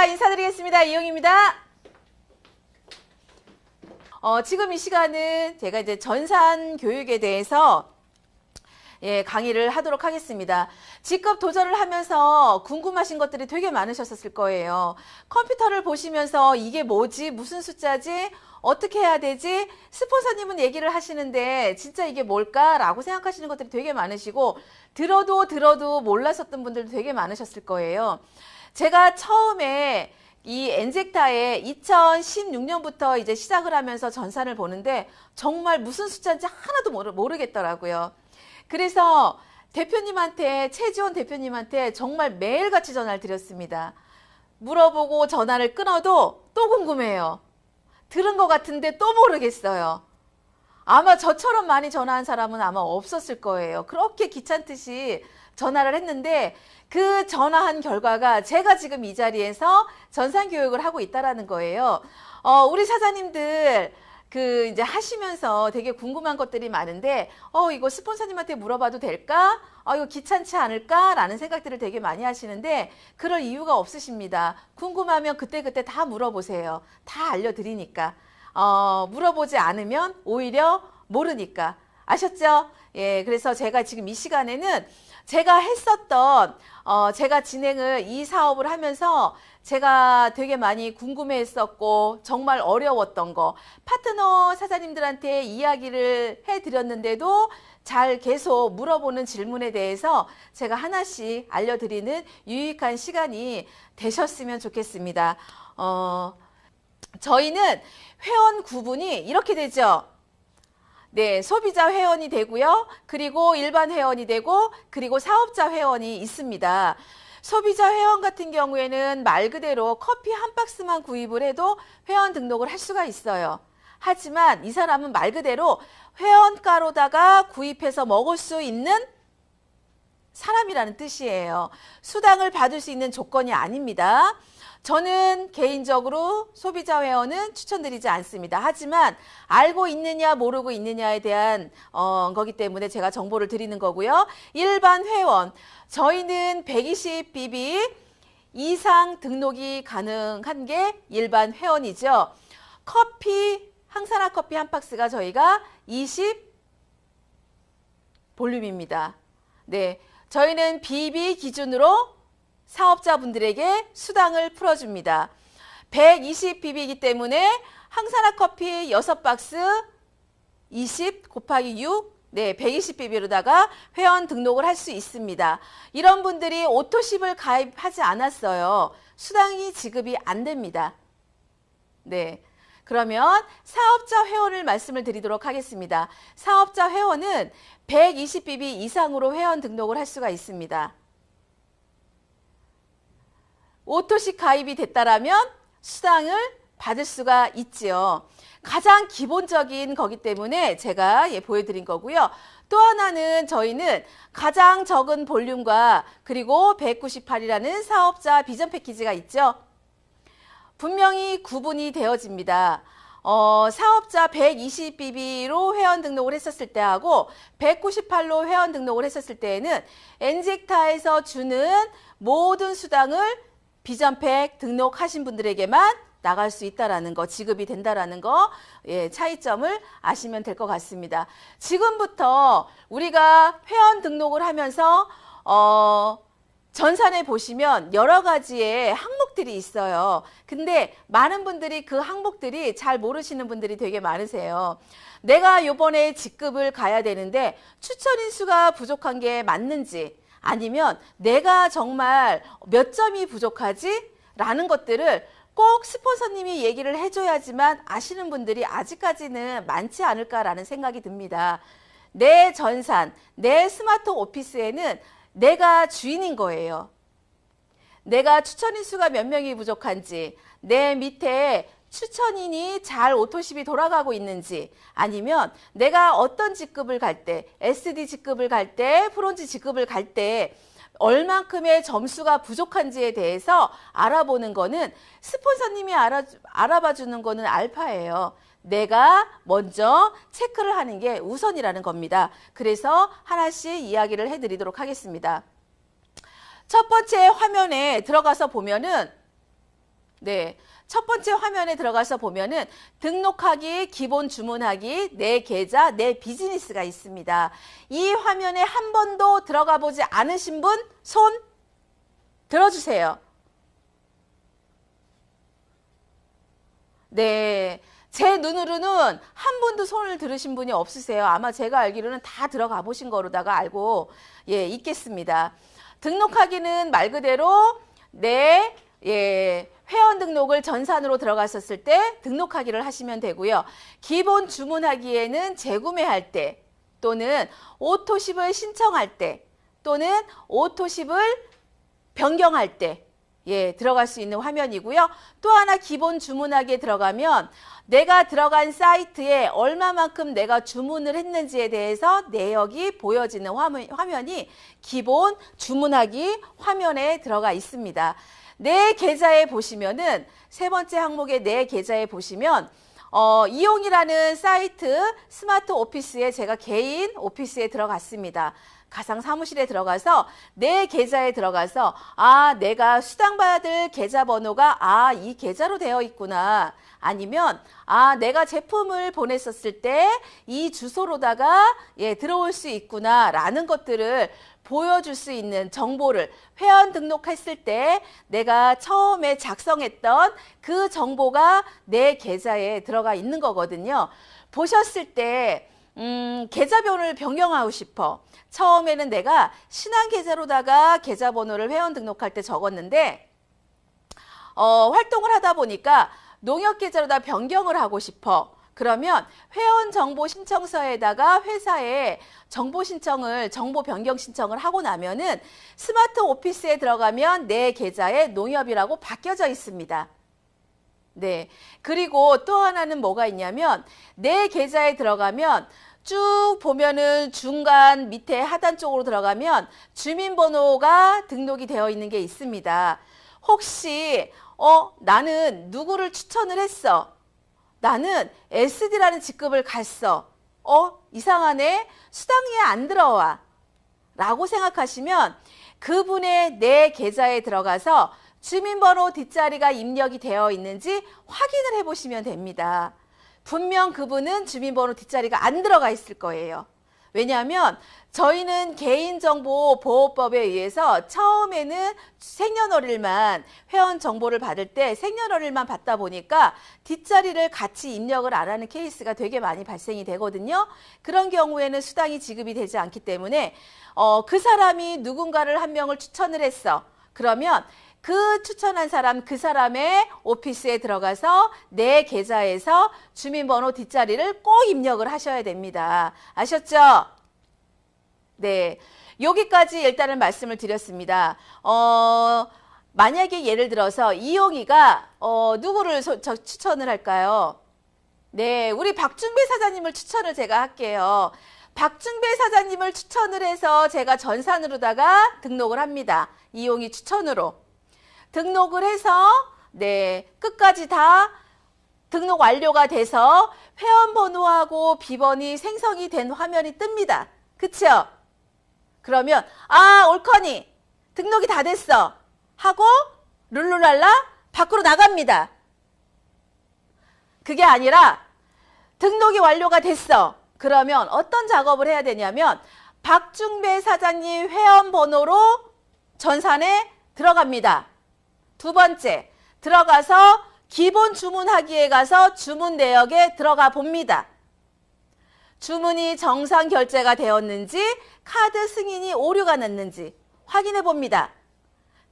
자, 인사드리겠습니다. 이용입니다. 지금 이 시간은 제가 이제 전산 교육에 대해서 강의를 하도록 하겠습니다. 직급 도전을 하면서 궁금하신 것들이 되게 많으셨을 거예요. 컴퓨터를 보시면서 이게 뭐지? 무슨 숫자지? 어떻게 해야 되지? 스폰서님은 얘기를 하시는데 진짜 이게 뭘까? 라고 생각하시는 것들이 되게 많으시고 들어도 몰랐었던 분들도 되게 많으셨을 거예요. 제가 처음에 이 엔젝타에 2016년부터 이제 시작을 하면서 전산을 보는데 정말 무슨 숫자인지 하나도 모르겠더라고요. 그래서 대표님한테, 최지원 대표님한테 정말 매일같이 전화를 드렸습니다. 물어보고 전화를 끊어도 또 궁금해요. 들은 것 같은데 또 모르겠어요. 아마 저처럼 많이 전화한 사람은 아마 없었을 거예요. 그렇게 귀찮듯이 전화를 했는데 그 전화한 결과가 제가 지금 이 자리에서 전산교육을 하고 있다라는 거예요. 우리 사장님들 이제 하시면서 되게 궁금한 것들이 많은데, 이거 스폰서님한테 물어봐도 될까? 이거 귀찮지 않을까? 라는 생각들을 되게 많이 하시는데, 그럴 이유가 없으십니다. 궁금하면 그때그때 다 물어보세요. 다 알려드리니까. 물어보지 않으면 오히려 모르니까. 아셨죠? 예, 그래서 제가 지금 이 시간에는 제가 했었던, 제가 이 사업을 하면서 제가 되게 많이 궁금해했었고 정말 어려웠던 거, 파트너 사장님들한테 이야기를 해드렸는데도 잘 계속 물어보는 질문에 대해서 제가 하나씩 알려드리는 유익한 시간이 되셨으면 좋겠습니다. 저희는 회원 구분이 이렇게 되죠. 네, 소비자 회원이 되고요. 그리고 일반 회원이 되고, 그리고 사업자 회원이 있습니다. 소비자 회원 같은 경우에는 말 그대로 커피 한 박스만 구입을 해도 회원 등록을 할 수가 있어요. 하지만 이 사람은 말 그대로 회원가로다가 구입해서 먹을 수 있는 사람이라는 뜻이에요. 수당을 받을 수 있는 조건이 아닙니다. 저는 개인적으로 소비자 회원은 추천드리지 않습니다. 하지만 알고 있느냐 모르고 있느냐에 대한 거기 때문에 제가 정보를 드리는 거고요. 일반 회원, 저희는 120BB 이상 등록이 가능한 게 일반 회원이죠. 항산화 커피 한 박스가 저희가 20 볼륨입니다. 네, 저희는 BB 기준으로 사업자분들에게 수당을 풀어줍니다. 120BB이기 때문에 항산화 커피 6박스 20 곱하기 6, 네, 120BB로다가 회원 등록을 할 수 있습니다. 이런 분들이 오토십을 가입하지 않았어요. 수당이 지급이 안 됩니다. 네. 그러면 사업자 회원을 말씀을 드리도록 하겠습니다. 사업자 회원은 120BB 이상으로 회원 등록을 할 수가 있습니다. 오토식 가입이 됐다라면 수당을 받을 수가 있지요. 가장 기본적인 거기 때문에 제가 보여드린 거고요. 또 하나는 저희는 가장 적은 볼륨과 그리고 198이라는 사업자 비전 패키지가 있죠. 분명히 구분이 되어집니다. 사업자 120BB로 회원 등록을 했었을 때하고 198로 회원 등록을 했었을 때에는 엔젝타에서 주는 모든 수당을 비전팩 등록하신 분들에게만 나갈 수 있다라는 거, 지급이 된다라는 거, 차이점을 아시면 될 것 같습니다. 지금부터 우리가 회원 등록을 하면서 전산에 보시면 여러 가지의 항목들이 있어요. 근데 많은 분들이 그 항목들이 잘 모르시는 분들이 되게 많으세요. 내가 요번에 직급을 가야 되는데 추천 인수가 부족한 게 맞는지, 아니면 내가 정말 몇 점이 부족하지? 라는 것들을 꼭 스폰서님이 얘기를 해줘야지만 아시는 분들이 아직까지는 많지 않을까라는 생각이 듭니다. 내 전산, 내 스마트 오피스에는 내가 주인인 거예요. 내가 추천인 수가 몇 명이 부족한지, 내 밑에 추천인이 잘 오토십이 돌아가고 있는지, 아니면 내가 어떤 직급을 갈 때, SD 직급을 갈 때, 브론즈 직급을 갈 때 얼만큼의 점수가 부족한지에 대해서 알아보는 거는 스폰서님이 알아봐 주는 거는 알파예요. 내가 먼저 체크를 하는 게 우선이라는 겁니다. 그래서 하나씩 이야기를 해드리도록 하겠습니다. 첫 번째 화면에 들어가서 보면은 네. 첫 번째 화면에 들어가서 보면은 등록하기, 기본 주문하기, 내 계좌, 내 비즈니스가 있습니다. 이 화면에 한 번도 들어가 보지 않으신 분 손 들어주세요. 네. 제 눈으로는 한 분도 손을 들으신 분이 없으세요. 아마 제가 알기로는 다 들어가 보신 거로다가 알고 있겠습니다. 등록하기는 말 그대로 내 회원 등록을 전산으로 들어갔었을 때 등록하기를 하시면 되고요. 기본 주문하기에는 재구매할 때 또는 오토십을 신청할 때 또는 오토십을 변경할 때 들어갈 수 있는 화면이고요. 또 하나 기본 주문하기에 들어가면 내가 들어간 사이트에 얼마만큼 내가 주문을 했는지에 대해서 내역이 보여지는 화면이 기본 주문하기 화면에 들어가 있습니다. 내 계좌에 보시면은 세 번째 항목의 내 계좌에 보시면 이용이라는 사이트 스마트 오피스에 제가 개인 오피스에 들어갔습니다. 가상 사무실에 들어가서 내 계좌에 들어가서 내가 수당받을 계좌번호가 이 계좌로 되어 있구나. 아니면 내가 제품을 보냈었을 때 이 주소로다가 들어올 수 있구나 라는 것들을 보여줄 수 있는 정보를 회원 등록했을 때 내가 처음에 작성했던 그 정보가 내 계좌에 들어가 있는 거거든요. 보셨을 때 계좌번호를 변경하고 싶어. 처음에는 내가 신한 계좌로다가 계좌번호를 회원 등록할 때 적었는데 활동을 하다 보니까 농협 계좌로다 변경을 하고 싶어. 그러면 회원 정보 신청서에다가 회사에 정보 변경 신청을 하고 나면은 스마트 오피스에 들어가면 내 계좌에 농협이라고 바뀌어져 있습니다. 네. 그리고 또 하나는 뭐가 있냐면 내 계좌에 들어가면 쭉 보면은 중간 밑에 하단 쪽으로 들어가면 주민번호가 등록이 되어 있는 게 있습니다. 혹시 나는 누구를 추천을 했어. 나는 SD라는 직급을 갔어. 이상하네. 수당이 안 들어와. 라고 생각하시면 그분의 내 계좌에 들어가서 주민번호 뒷자리가 입력이 되어 있는지 확인을 해보시면 됩니다. 분명 그분은 주민번호 뒷자리가 안 들어가 있을 거예요. 왜냐하면 저희는 개인정보보호법에 의해서 처음에는 생년월일만 회원 정보를 받을 때 생년월일만 받다 보니까 뒷자리를 같이 입력을 안 하는 케이스가 되게 많이 발생이 되거든요. 그런 경우에는 수당이 지급이 되지 않기 때문에 그 사람이 누군가를 한 명을 추천을 했어. 그러면 그 추천한 사람, 그 사람의 오피스에 들어가서 내 계좌에서 주민번호 뒷자리를 꼭 입력을 하셔야 됩니다. 아셨죠? 네. 여기까지 일단은 말씀을 드렸습니다. 만약에 예를 들어서 이용이가 누구를 추천을 할까요? 네. 우리 박중배 사장님을 추천을 제가 할게요. 박중배 사장님을 추천을 해서 제가 전산으로다가 등록을 합니다. 이용이 추천으로. 등록을 해서 끝까지 다 등록 완료가 돼서 회원번호하고 비번이 생성이 된 화면이 뜹니다. 그쵸? 그러면 옳거니 등록이 다 됐어 하고 룰루랄라 밖으로 나갑니다. 그게 아니라 등록이 완료가 됐어. 그러면 어떤 작업을 해야 되냐면 박중배 사장님 회원번호로 전산에 들어갑니다. 두 번째, 들어가서 기본 주문하기에 가서 주문 내역에 들어가 봅니다. 주문이 정상 결제가 되었는지 카드 승인이 오류가 났는지 확인해 봅니다.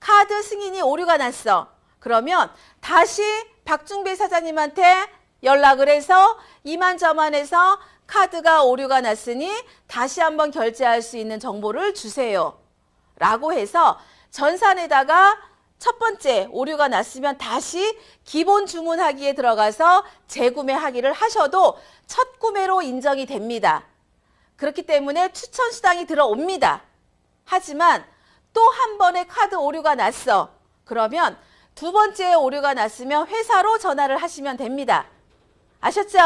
카드 승인이 오류가 났어. 그러면 다시 박중배 사장님한테 연락을 해서 이만저만해서 카드가 오류가 났으니 다시 한번 결제할 수 있는 정보를 주세요. 라고 해서 전산에다가 첫 번째 오류가 났으면 다시 기본 주문하기에 들어가서 재구매하기를 하셔도 첫 구매로 인정이 됩니다. 그렇기 때문에 추천 수당이 들어옵니다. 하지만 또 한 번의 카드 오류가 났어. 그러면 두 번째 오류가 났으면 회사로 전화를 하시면 됩니다. 아셨죠?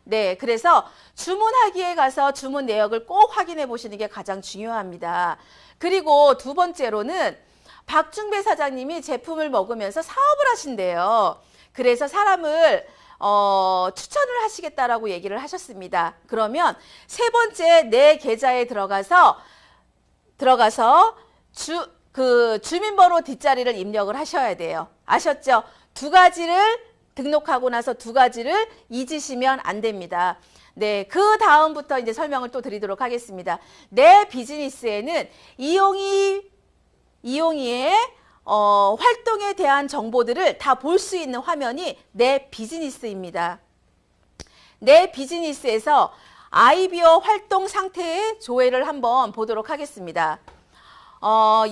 네, 그래서 주문하기에 가서 주문 내역을 꼭 확인해 보시는 게 가장 중요합니다. 그리고 두 번째로는 박중배 사장님이 제품을 먹으면서 사업을 하신대요. 그래서 사람을 추천을 하시겠다라고 얘기를 하셨습니다. 그러면 세 번째 내 계좌에 들어가서 주민번호 뒷자리를 입력을 하셔야 돼요. 아셨죠? 두 가지를 등록하고 나서 두 가지를 잊으시면 안 됩니다. 네, 그 다음부터 이제 설명을 또 드리도록 하겠습니다. 내 비즈니스에는 이용이의 활동에 대한 정보들을 다 볼 수 있는 화면이 내 비즈니스입니다. 내 비즈니스에서 아이비어 활동 상태의 조회를 한번 보도록 하겠습니다.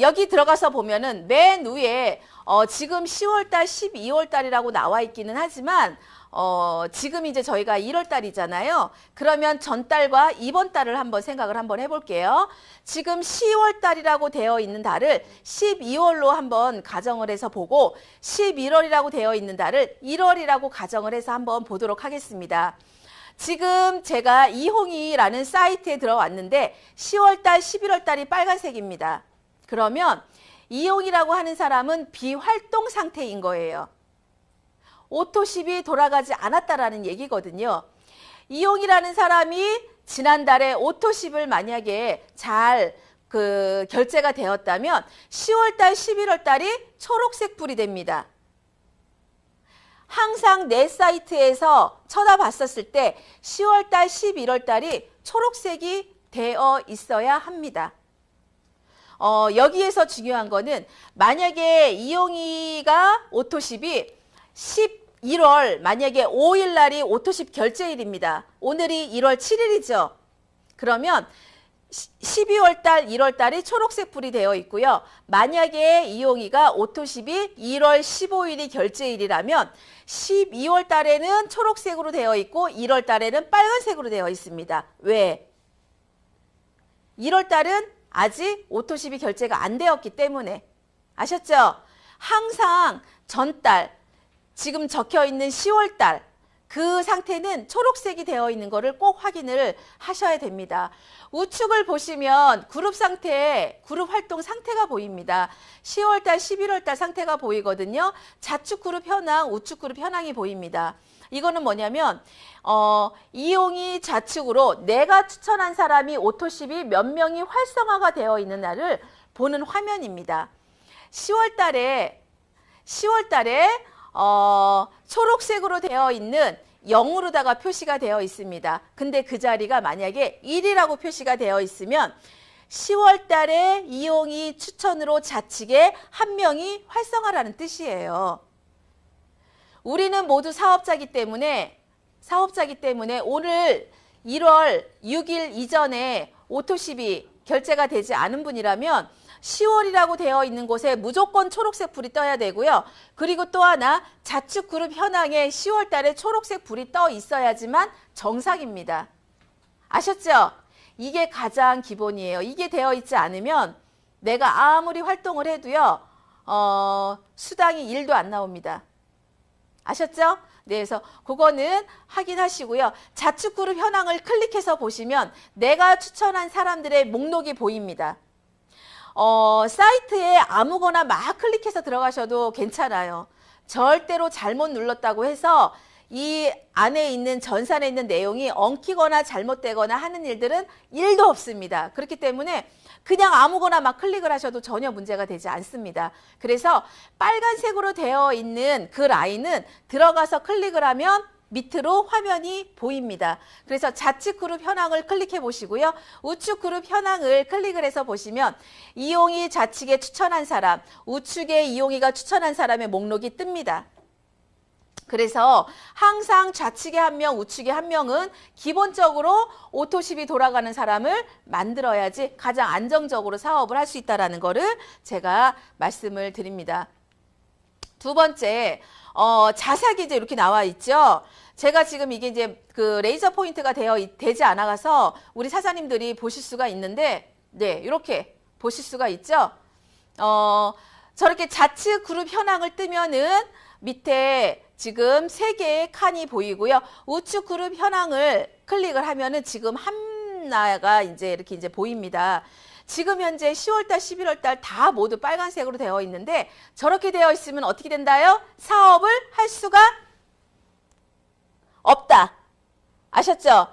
여기 들어가서 보면은 맨 위에 지금 10월달, 12월달이라고 나와 있기는 하지만 지금 이제 저희가 1월달이잖아요. 그러면 전달과 이번 달을 한번 생각을 한번 해볼게요. 지금 10월달이라고 되어 있는 달을 12월로 한번 가정을 해서 보고 11월이라고 되어 있는 달을 1월이라고 가정을 해서 한번 보도록 하겠습니다. 지금 제가 이홍이라는 사이트에 들어왔는데 10월달, 11월달이 빨간색입니다. 그러면 이홍이라고 하는 사람은 비활동 상태인 거예요. 오토십이 돌아가지 않았다라는 얘기거든요. 이용이라는 사람이 지난달에 오토십을 만약에 잘 결제가 되었다면 10월달, 11월달이 초록색 불이 됩니다. 항상 내 사이트에서 쳐다봤었을 때 10월달, 11월달이 초록색이 되어 있어야 합니다. 여기에서 중요한 거는 만약에 이용이가 오토십이 11월 만약에 5일 날이 오토십 결제일입니다. 오늘이 1월 7일이죠. 그러면 12월 달, 1월 달이 초록색 불이 되어 있고요. 만약에 이용이가 오토십이 1월 15일이 결제일이라면 12월 달에는 초록색으로 되어 있고 1월 달에는 빨간색으로 되어 있습니다. 왜? 1월 달은 아직 오토십이 결제가 안 되었기 때문에. 아셨죠? 항상 전달, 지금 적혀 있는 10월 달, 그 상태는 초록색이 되어 있는 것을 꼭 확인을 하셔야 됩니다. 우측을 보시면 그룹 상태, 그룹 활동 상태가 보입니다. 10월 달, 11월 달 상태가 보이거든요. 좌측 그룹 현황, 우측 그룹 현황이 보입니다. 이거는 뭐냐면 이용이 좌측으로 내가 추천한 사람이 오토십이 몇 명이 활성화가 되어 있는 날을 보는 화면입니다. 10월 달에 초록색으로 되어 있는 0으로다가 표시가 되어 있습니다. 근데 그 자리가 만약에 1이라고 표시가 되어 있으면 10월 달에 이용이 추천으로 좌측에 한 명이 활성화라는 뜻이에요. 우리는 모두 사업자이기 때문에 오늘 1월 6일 이전에 오토십이 결제가 되지 않은 분이라면 10월이라고 되어 있는 곳에 무조건 초록색 불이 떠야 되고요. 그리고 또 하나 좌측 그룹 현황에 10월 달에 초록색 불이 떠 있어야지만 정상입니다. 아셨죠? 이게 가장 기본이에요. 이게 되어 있지 않으면 내가 아무리 활동을 해도요. 수당이 1도 안 나옵니다. 아셨죠? 네, 그래서 그거는 확인하시고요. 좌측 그룹 현황을 클릭해서 보시면 내가 추천한 사람들의 목록이 보입니다. 사이트에 아무거나 막 클릭해서 들어가셔도 괜찮아요. 절대로 잘못 눌렀다고 해서 이 안에 있는 전산에 있는 내용이 엉키거나 잘못되거나 하는 일들은 1도 없습니다. 그렇기 때문에 그냥 아무거나 막 클릭을 하셔도 전혀 문제가 되지 않습니다. 그래서 빨간색으로 되어 있는 그 라인은 들어가서 클릭을 하면 밑으로 화면이 보입니다. 그래서 좌측 그룹 현황을 클릭해 보시고요. 우측 그룹 현황을 클릭을 해서 보시면 이용이 좌측에 추천한 사람, 우측에 이용이가 추천한 사람의 목록이 뜹니다. 그래서 항상 좌측에 한 명, 우측에 한 명은 기본적으로 오토십이 돌아가는 사람을 만들어야지 가장 안정적으로 사업을 할 수 있다는 거를 제가 말씀을 드립니다. 두 번째, 자세하게 이제 이렇게 나와 있죠. 제가 지금 이게 이제 그 레이저 포인트가 되지 않아서 우리 사장님들이 보실 수가 있는데, 네, 이렇게 보실 수가 있죠. 저렇게 좌측 그룹 현황을 뜨면은 밑에 지금 3개의 칸이 보이고요. 우측 그룹 현황을 클릭을 하면은 지금 하나가 이제 이렇게 이제 보입니다. 지금 현재 10월달, 11월달 다 모두 빨간색으로 되어 있는데 저렇게 되어 있으면 어떻게 된다요? 사업을 할 수가 없다. 아셨죠?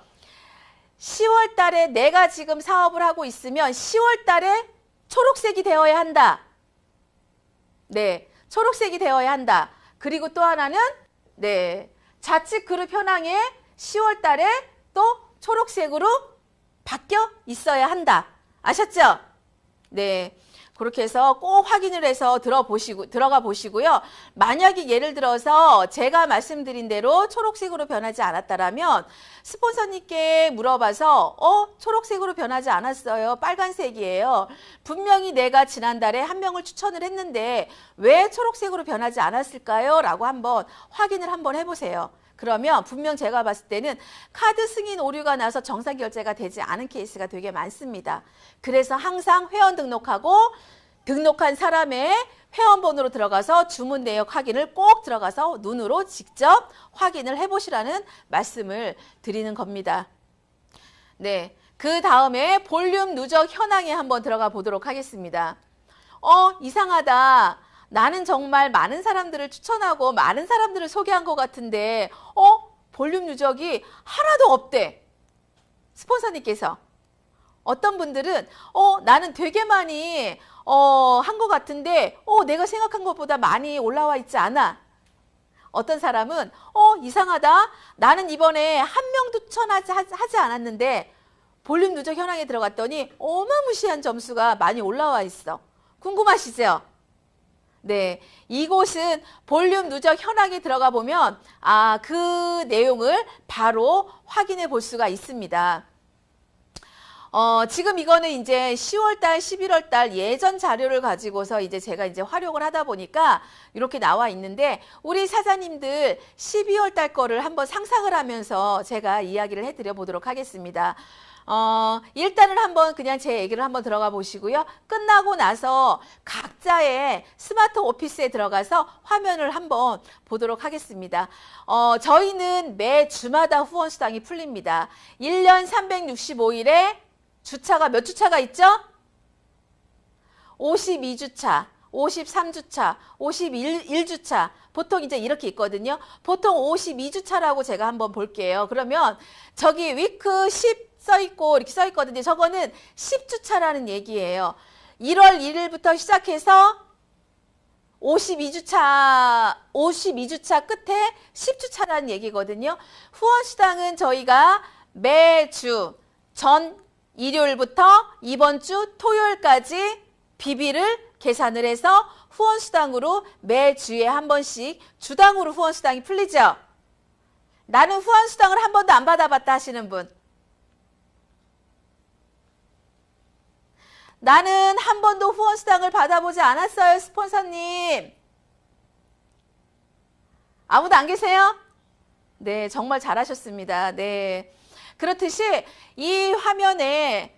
10월 달에 내가 지금 사업을 하고 있으면 10월 달에 초록색이 되어야 한다. 네, 초록색이 되어야 한다. 그리고 또 하나는 좌측 그룹 현황에 10월 달에 또 초록색으로 바뀌어 있어야 한다. 아셨죠? 네. 그렇게 해서 꼭 확인을 해서 들어가 보시고요. 만약에 예를 들어서 제가 말씀드린 대로 초록색으로 변하지 않았다라면 스폰서님께 물어봐서 초록색으로 변하지 않았어요. 빨간색이에요. 분명히 내가 지난달에 한 명을 추천을 했는데 왜 초록색으로 변하지 않았을까요? 라고 한번 확인을 한번 해보세요. 그러면 분명 제가 봤을 때는 카드 승인 오류가 나서 정상 결제가 되지 않은 케이스가 되게 많습니다. 그래서 항상 회원 등록하고 등록한 사람의 회원번호로 들어가서 주문 내역 확인을 꼭 들어가서 눈으로 직접 확인을 해보시라는 말씀을 드리는 겁니다. 네, 그 다음에 볼륨 누적 현황에 한번 들어가 보도록 하겠습니다. 이상하다. 나는 정말 많은 사람들을 추천하고 많은 사람들을 소개한 것 같은데 볼륨 누적이 하나도 없대. 스폰서님께서. 어떤 분들은 나는 되게 많이 한 것 같은데 내가 생각한 것보다 많이 올라와 있지 않아. 어떤 사람은 이상하다. 나는 이번에 한 명도 추천하지 않았는데 볼륨 누적 현황에 들어갔더니 어마무시한 점수가 많이 올라와 있어. 궁금하시죠? 네, 이곳은 볼륨 누적 현황에 들어가 보면 그 내용을 바로 확인해 볼 수가 있습니다. 지금 이거는 이제 10월달, 11월달 예전 자료를 가지고서 이제 제가 이제 활용을 하다 보니까 이렇게 나와 있는데 우리 사장님들 12월달 거를 한번 상상을 하면서 제가 이야기를 해드려 보도록 하겠습니다. 일단은 한번 그냥 제 얘기를 한번 들어가 보시고요. 끝나고 나서 각자의 스마트 오피스에 들어가서 화면을 한번 보도록 하겠습니다. 저희는 매 주마다 후원 수당이 풀립니다. 1년 365일에 주차가 몇 주차가 있죠? 52주차, 53주차, 51주차. 보통 이제 이렇게 있거든요. 보통 52주차라고 제가 한번 볼게요. 그러면 저기 위크 10 써있고 이렇게 써있거든요. 저거는 10주차라는 얘기예요. 1월 1일부터 시작해서 52주차 끝에 10주차라는 얘기거든요. 후원수당은 저희가 매주 전 일요일부터 이번 주 토요일까지 비비를 계산을 해서 후원수당으로 매주에 한 번씩 주당으로 후원수당이 풀리죠. 나는 후원수당을 한 번도 안 받아봤다 하시는 분. 나는 한 번도 후원수당을 받아보지 않았어요, 스폰서님. 아무도 안 계세요? 네, 정말 잘하셨습니다. 네. 그렇듯이 이 화면에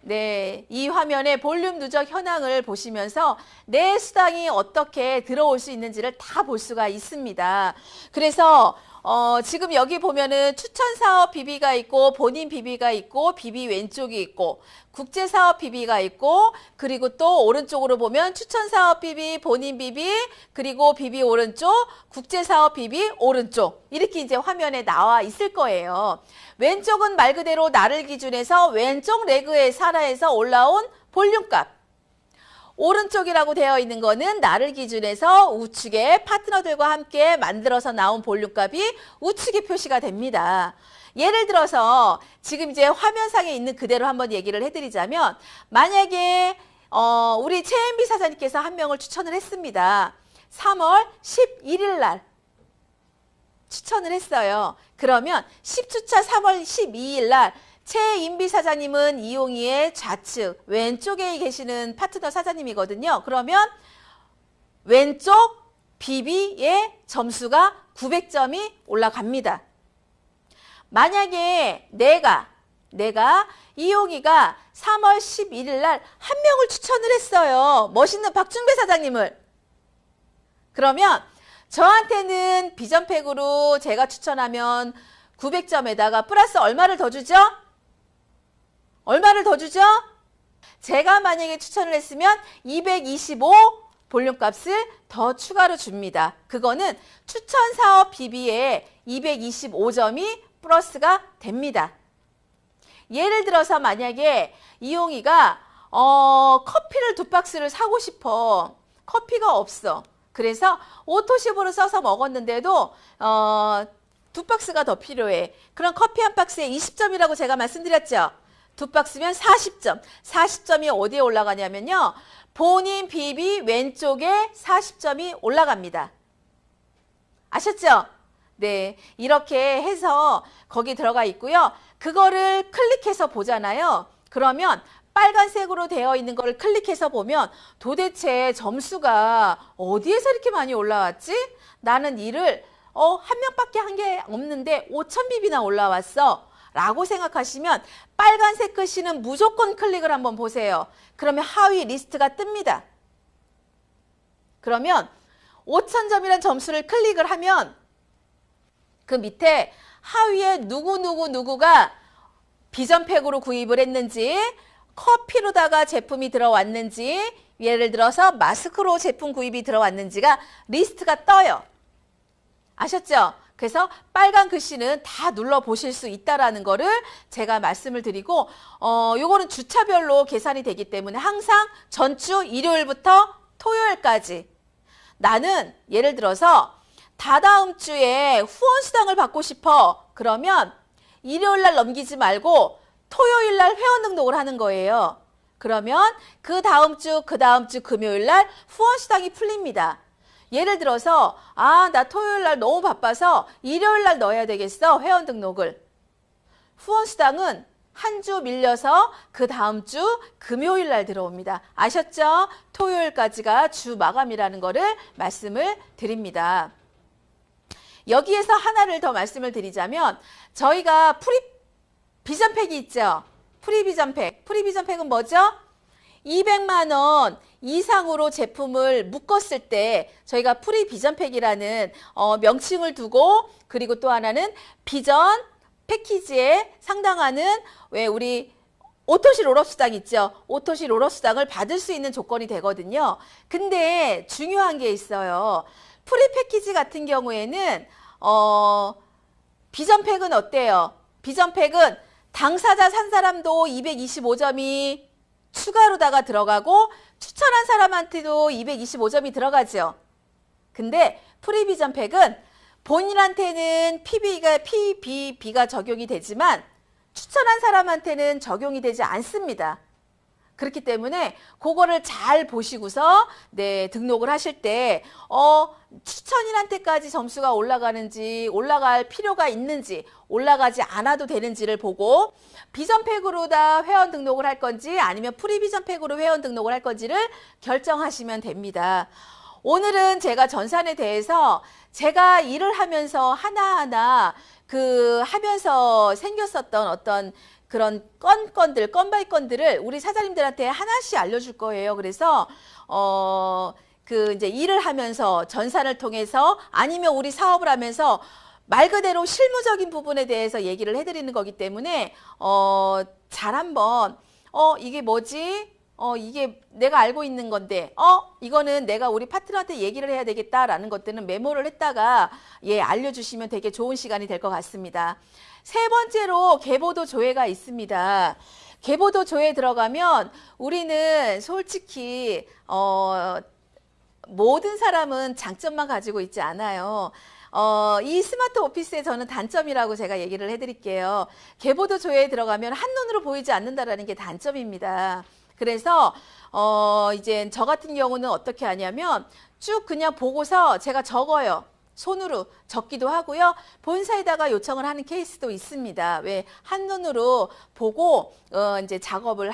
볼륨 누적 현황을 보시면서 내 수당이 어떻게 들어올 수 있는지를 다 볼 수가 있습니다. 그래서 지금 여기 보면은 추천사업 비비가 있고 본인 비비가 있고 비비 왼쪽이 있고 국제사업 비비가 있고 그리고 또 오른쪽으로 보면 추천사업 비비, 본인 비비, 그리고 비비 오른쪽, 국제사업 비비 오른쪽 이렇게 이제 화면에 나와 있을 거예요. 왼쪽은 말 그대로 나를 기준해서 왼쪽 레그의 산하에서 올라온 볼륨값. 오른쪽이라고 되어 있는 거는 나를 기준해서 우측에 파트너들과 함께 만들어서 나온 볼륨값이 우측에 표시가 됩니다. 예를 들어서 지금 이제 화면상에 있는 그대로 한번 얘기를 해드리자면 만약에 우리 최은비 사장님께서 한 명을 추천을 했습니다. 3월 11일 날 추천을 했어요. 그러면 10주차 3월 12일 날 최인비 사장님은 이용희의 좌측 왼쪽에 계시는 파트너 사장님이거든요. 그러면 왼쪽 비비의 점수가 900점이 올라갑니다. 만약에 내가 이용희가 3월 11일 날 한 명을 추천을 했어요. 멋있는 박준배 사장님을. 그러면 저한테는 비전팩으로 제가 추천하면 900점에다가 플러스 얼마를 더 주죠? 얼마를 더 주죠? 제가 만약에 추천을 했으면 225 볼륨 값을 더 추가로 줍니다. 그거는 추천 사업 비비에 225점이 플러스가 됩니다. 예를 들어서 만약에 이용이가 커피를 2박스를 사고 싶어. 커피가 없어. 그래서 오토십으로 써서 먹었는데도 2박스가 더 필요해. 그럼 커피 한 박스에 20점이라고 제가 말씀드렸죠. 2박스면 40점. 40점이 어디에 올라가냐면요. 본인 비비 왼쪽에 40점이 올라갑니다. 아셨죠? 네, 이렇게 해서 거기 들어가 있고요. 그거를 클릭해서 보잖아요. 그러면 빨간색으로 되어 있는 거를 클릭해서 보면 도대체 점수가 어디에서 이렇게 많이 올라왔지? 나는 이를 한 명밖에 한 게 없는데 5,000비비나 올라왔어. 라고 생각하시면 빨간색 글씨는 무조건 클릭을 한번 보세요. 그러면 하위 리스트가 뜹니다. 그러면 5,000점이라는 점수를 클릭을 하면 그 밑에 하위에 누구가 비전팩으로 구입을 했는지, 커피로다가 제품이 들어왔는지, 예를 들어서 마스크로 제품 구입이 들어왔는지가 리스트가 떠요. 아셨죠? 그래서 빨간 글씨는 다 눌러보실 수 있다라는 거를 제가 말씀을 드리고, 요거는 주차별로 계산이 되기 때문에 항상 전주 일요일부터 토요일까지 나는 예를 들어서 다다음 주에 후원수당을 받고 싶어. 그러면 일요일날 넘기지 말고 토요일날 회원 등록을 하는 거예요. 그러면 그 다음 주 금요일날 후원수당이 풀립니다. 예를 들어서 나 토요일날 너무 바빠서 일요일날 넣어야 되겠어. 회원 등록을. 후원수당은 한 주 밀려서 그 다음 주 금요일날 들어옵니다. 아셨죠? 토요일까지가 주 마감이라는 거를 말씀을 드립니다. 여기에서 하나를 더 말씀을 드리자면 저희가 비전팩이 있죠. 프리비전팩. 프리비전팩은 뭐죠? 200만 원 이상으로 제품을 묶었을 때 저희가 프리비전팩이라는 명칭을 두고, 그리고 또 하나는 비전 패키지에 상당하는 왜 우리 오토시 롤업 수당 있죠. 오토시 롤업 수당을 받을 수 있는 조건이 되거든요. 근데 중요한 게 있어요. 프리 패키지 같은 경우에는 비전팩은 어때요? 비전팩은 당사자 산 사람도 225점이 추가로다가 들어가고 추천한 사람한테도 225점이 들어가죠. 근데 프리비전팩은 본인한테는 PBB가 적용이 되지만 추천한 사람한테는 적용이 되지 않습니다. 그렇기 때문에 그거를 잘 보시고서 등록을 하실 때 추천인한테까지 점수가 올라가는지, 올라갈 필요가 있는지, 올라가지 않아도 되는지를 보고 비전팩으로 다 회원 등록을 할 건지 아니면 프리비전팩으로 회원 등록을 할 건지를 결정하시면 됩니다. 오늘은 제가 전산에 대해서 제가 일을 하면서 하나하나 하면서 생겼었던 어떤 그런 건 바이 건들을 우리 사장님들한테 하나씩 알려줄 거예요. 그래서 이제 일을 하면서 전산을 통해서 아니면 우리 사업을 하면서 말 그대로 실무적인 부분에 대해서 얘기를 해드리는 거기 때문에 잘 한번 이게 뭐지? 이게 내가 알고 있는 건데 이거는 내가 우리 파트너한테 얘기를 해야 되겠다라는 것들은 메모를 했다가 알려주시면 되게 좋은 시간이 될 것 같습니다. 세 번째로 계보도 조회가 있습니다. 계보도 조회 들어가면 우리는 솔직히 모든 사람은 장점만 가지고 있지 않아요. 이 스마트 오피스의 저는 단점이라고 제가 얘기를 해드릴게요. 계보도 조회에 들어가면 한눈으로 보이지 않는다라는 게 단점입니다. 그래서 이제 저 같은 경우는 어떻게 하냐면 쭉 그냥 보고서 제가 적어요. 손으로 적기도 하고요. 본사에다가 요청을 하는 케이스도 있습니다. 왜 한눈으로 보고 이제 작업을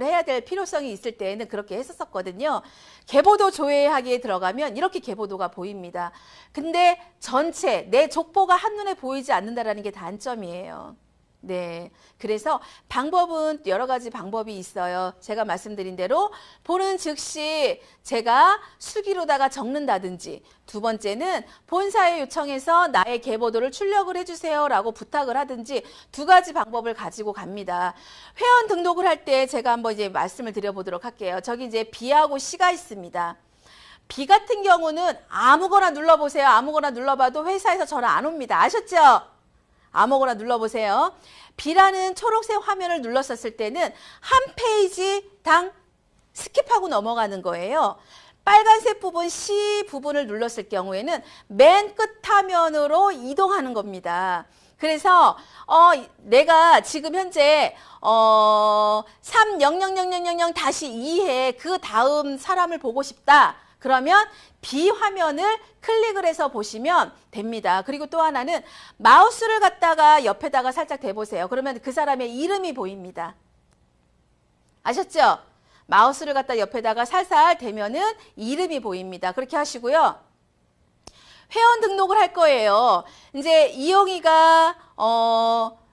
해야 될 필요성이 있을 때에는 그렇게 했었거든요. 계보도 조회하기에 들어가면 이렇게 계보도가 보입니다. 근데 전체 내 족보가 한눈에 보이지 않는다라는 게 단점이에요. 네. 그래서 방법은 여러 가지 방법이 있어요. 제가 말씀드린 대로 보는 즉시 제가 수기로다가 적는다든지, 두 번째는 본사에 요청해서 나의 계보도를 출력을 해주세요 라고 부탁을 하든지, 두 가지 방법을 가지고 갑니다. 회원 등록을 할 때 제가 한번 이제 말씀을 드려보도록 할게요. 저기 이제 B하고 C가 있습니다. B 같은 경우는 아무거나 눌러보세요. 아무거나 눌러봐도 회사에서 전화 안 옵니다. 아셨죠? 아무거나 눌러보세요. B라는 초록색 화면을 눌렀었을 때는 한 페이지당 스킵하고 넘어가는 거예요. 빨간색 부분 C 부분을 눌렀을 경우에는 맨 끝 화면으로 이동하는 겁니다. 그래서 내가 지금 현재 3000000-2에 그 다음 사람을 보고 싶다. 그러면 B 화면을 클릭을 해서 보시면 됩니다. 그리고 또 하나는 마우스를 갖다가 옆에다가 살짝 대보세요. 그러면 그 사람의 이름이 보입니다. 아셨죠? 마우스를 갖다 옆에다가 살살 대면은 이름이 보입니다. 그렇게 하시고요. 회원 등록을 할 거예요. 이제 이용이가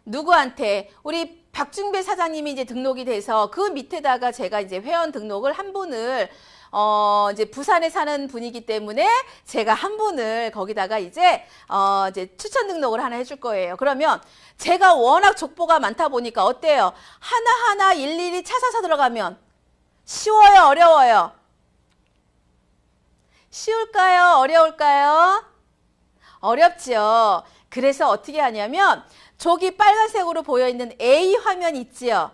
누구한테 우리 박중배 사장님이 이제 등록이 돼서 그 밑에다가 제가 이제 회원 등록을 한 분을 이제 부산에 사는 분이기 때문에 제가 한 분을 거기다가 이제 추천 등록을 하나 해줄 거예요. 그러면 제가 워낙 족보가 많다 보니까 어때요? 하나하나 일일이 찾아서 들어가면 쉬워요? 어려워요? 쉬울까요? 어려울까요? 어렵죠. 그래서 어떻게 하냐면 저기 빨간색으로 보여있는 A 화면 있지요?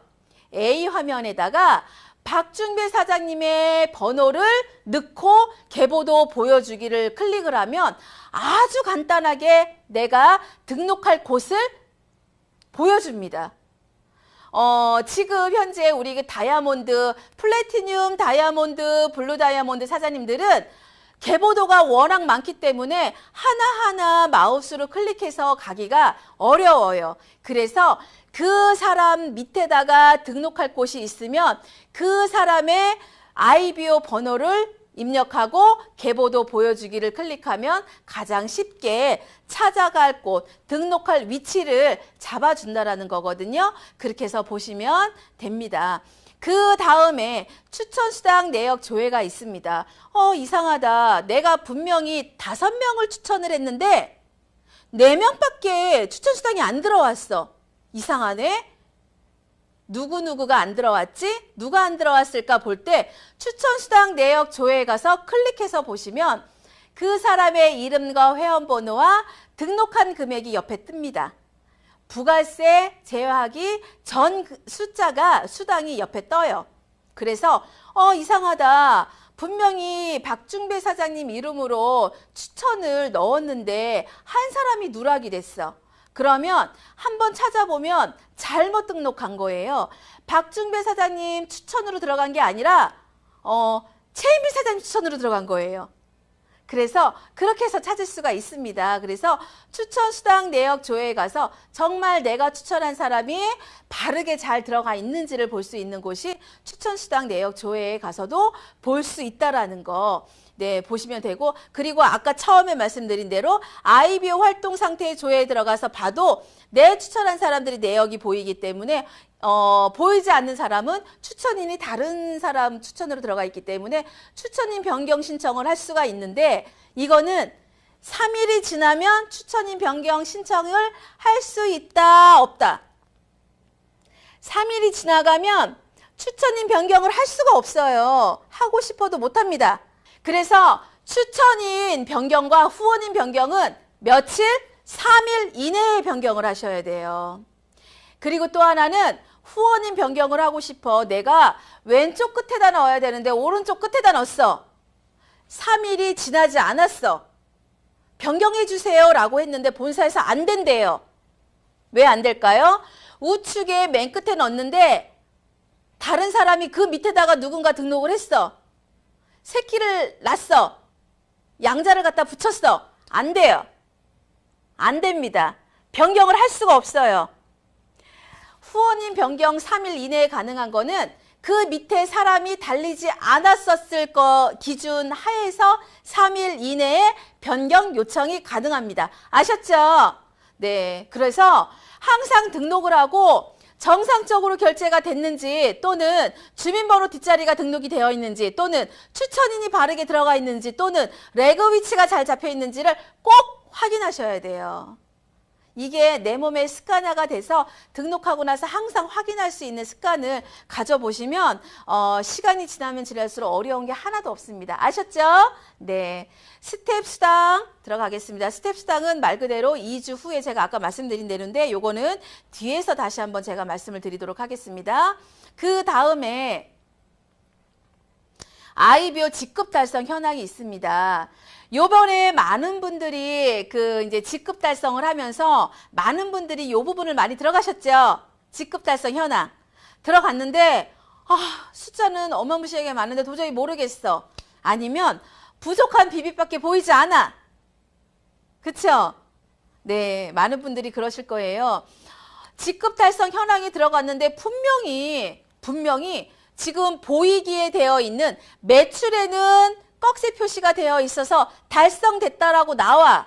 A 화면에다가 박중배 사장님의 번호를 넣고 계보도 보여주기를 클릭을 하면 아주 간단하게 내가 등록할 곳을 보여줍니다. 지금 현재 우리 그 다이아몬드, 플래티늄 다이아몬드, 블루 다이아몬드 사장님들은 계보도가 워낙 많기 때문에 하나하나 마우스로 클릭해서 가기가 어려워요. 그래서 그 사람 밑에다가 등록할 곳이 있으면 그 사람의 IBO 번호를 입력하고 계보도 보여주기를 클릭하면 가장 쉽게 찾아갈 곳, 등록할 위치를 잡아준다라는 거거든요. 그렇게 해서 보시면 됩니다. 그 다음에 추천수당 내역 조회가 있습니다. 이상하다. 내가 분명히 5명을 추천을 했는데 4명밖에 추천수당이 안 들어왔어. 이상하네. 누구누구가 안 들어왔지? 누가 안 들어왔을까 볼 때 추천수당 내역 조회에 가서 클릭해서 보시면 그 사람의 이름과 회원번호와 등록한 금액이 옆에 뜹니다. 부가세 제외하기 전 숫자가 수당이 옆에 떠요. 그래서 이상하다. 분명히 박중배 사장님 이름으로 추천을 넣었는데 한 사람이 누락이 됐어. 그러면 한번 찾아보면 잘못 등록한 거예요. 박중배 사장님 추천으로 들어간 게 아니라 최인필 사장님 추천으로 들어간 거예요. 그래서 그렇게 해서 찾을 수가 있습니다. 그래서 추천수당 내역 조회에 가서 정말 내가 추천한 사람이 바르게 잘 들어가 있는지를 볼 수 있는 곳이 추천수당 내역 조회에 가서도 볼 수 있다라는 거. 네, 보시면 되고, 그리고 아까 처음에 말씀드린 대로 IBO 활동 상태의 조회에 들어가서 봐도 내 추천한 사람들이 내역이 보이기 때문에 보이지 않는 사람은 추천인이 다른 사람 추천으로 들어가 있기 때문에 추천인 변경 신청을 할 수가 있는데, 이거는 3일이 지나면 추천인 변경 신청을 할 수 있다, 없다. 3일이 지나가면 추천인 변경을 할 수가 없어요. 하고 싶어도 못합니다. 그래서 추천인 변경과 후원인 변경은 며칠? 3일 이내에 변경을 하셔야 돼요. 그리고 또 하나는 후원인 변경을 하고 싶어. 내가 왼쪽 끝에다 넣어야 되는데 오른쪽 끝에다 넣었어. 3일이 지나지 않았어. 변경해 주세요 라고 했는데 본사에서 안 된대요. 왜 안 될까요? 우측에 맨 끝에 넣었는데 다른 사람이 그 밑에다가 누군가 등록을 했어. 새끼를 낳았어. 양자를 갖다 붙였어. 안 돼요. 안 됩니다. 변경을 할 수가 없어요. 후원인 변경 3일 이내에 가능한 거는 그 밑에 사람이 달리지 않았었을 거 기준 하에서 3일 이내에 변경 요청이 가능합니다. 아셨죠? 네, 그래서 항상 등록을 하고 정상적으로 결제가 됐는지 또는 주민번호 뒷자리가 등록이 되어 있는지 또는 추천인이 바르게 들어가 있는지 또는 레그 위치가 잘 잡혀 있는지를 꼭 확인하셔야 돼요. 이게 내 몸의 습관화가 돼서 등록하고 나서 항상 확인할 수 있는 습관을 가져보시면 시간이 지나면 지날수록 어려운 게 하나도 없습니다. 아셨죠? 네. 스텝 수당 들어가겠습니다. 스텝 수당은 말 그대로 2주 후에 제가 아까 말씀드린 대로인데 요거는 뒤에서 다시 한번 제가 말씀을 드리도록 하겠습니다. 그 다음에 아이비오 직급 달성 현황이 있습니다. 요번에 많은 분들이 이제 직급 달성을 하면서 많은 분들이 요 부분을 많이 들어가셨죠? 직급 달성 현황. 들어갔는데, 숫자는 어마무시하게 많은데 도저히 모르겠어. 아니면 부족한 비비밖에 보이지 않아. 그쵸? 네, 많은 분들이 그러실 거예요. 직급 달성 현황이 들어갔는데 분명히 지금 보이기에 되어 있는 매출에는 꺽쇠 표시가 되어 있어서 달성됐다라고 나와.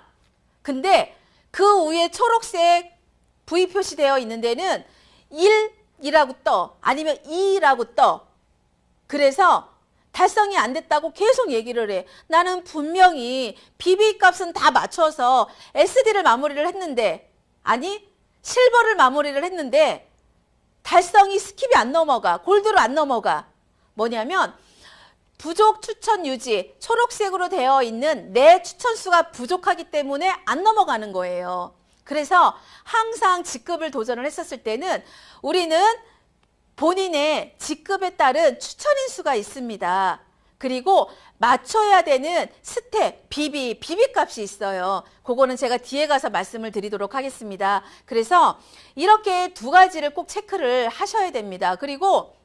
근데 그 위에 초록색 V 표시되어 있는 데는 1이라고 떠. 아니면 2라고 떠. 그래서 달성이 안 됐다고 계속 얘기를 해. 나는 분명히 BB 값은 다 맞춰서 SD를 마무리를 했는데, 아니 실버를 마무리를 했는데 달성이 스킵이 안 넘어가. 골드로 안 넘어가. 뭐냐면 부족 추천 유지, 초록색으로 되어 있는 내 추천수가 부족하기 때문에 안 넘어가는 거예요. 그래서 항상 직급을 도전을 했었을 때는 우리는 본인의 직급에 따른 추천인 수가 있습니다. 그리고 맞춰야 되는 스텝, 비비 값이 있어요. 그거는 제가 뒤에 가서 말씀을 드리도록 하겠습니다. 그래서 이렇게 두 가지를 꼭 체크를 하셔야 됩니다. 그리고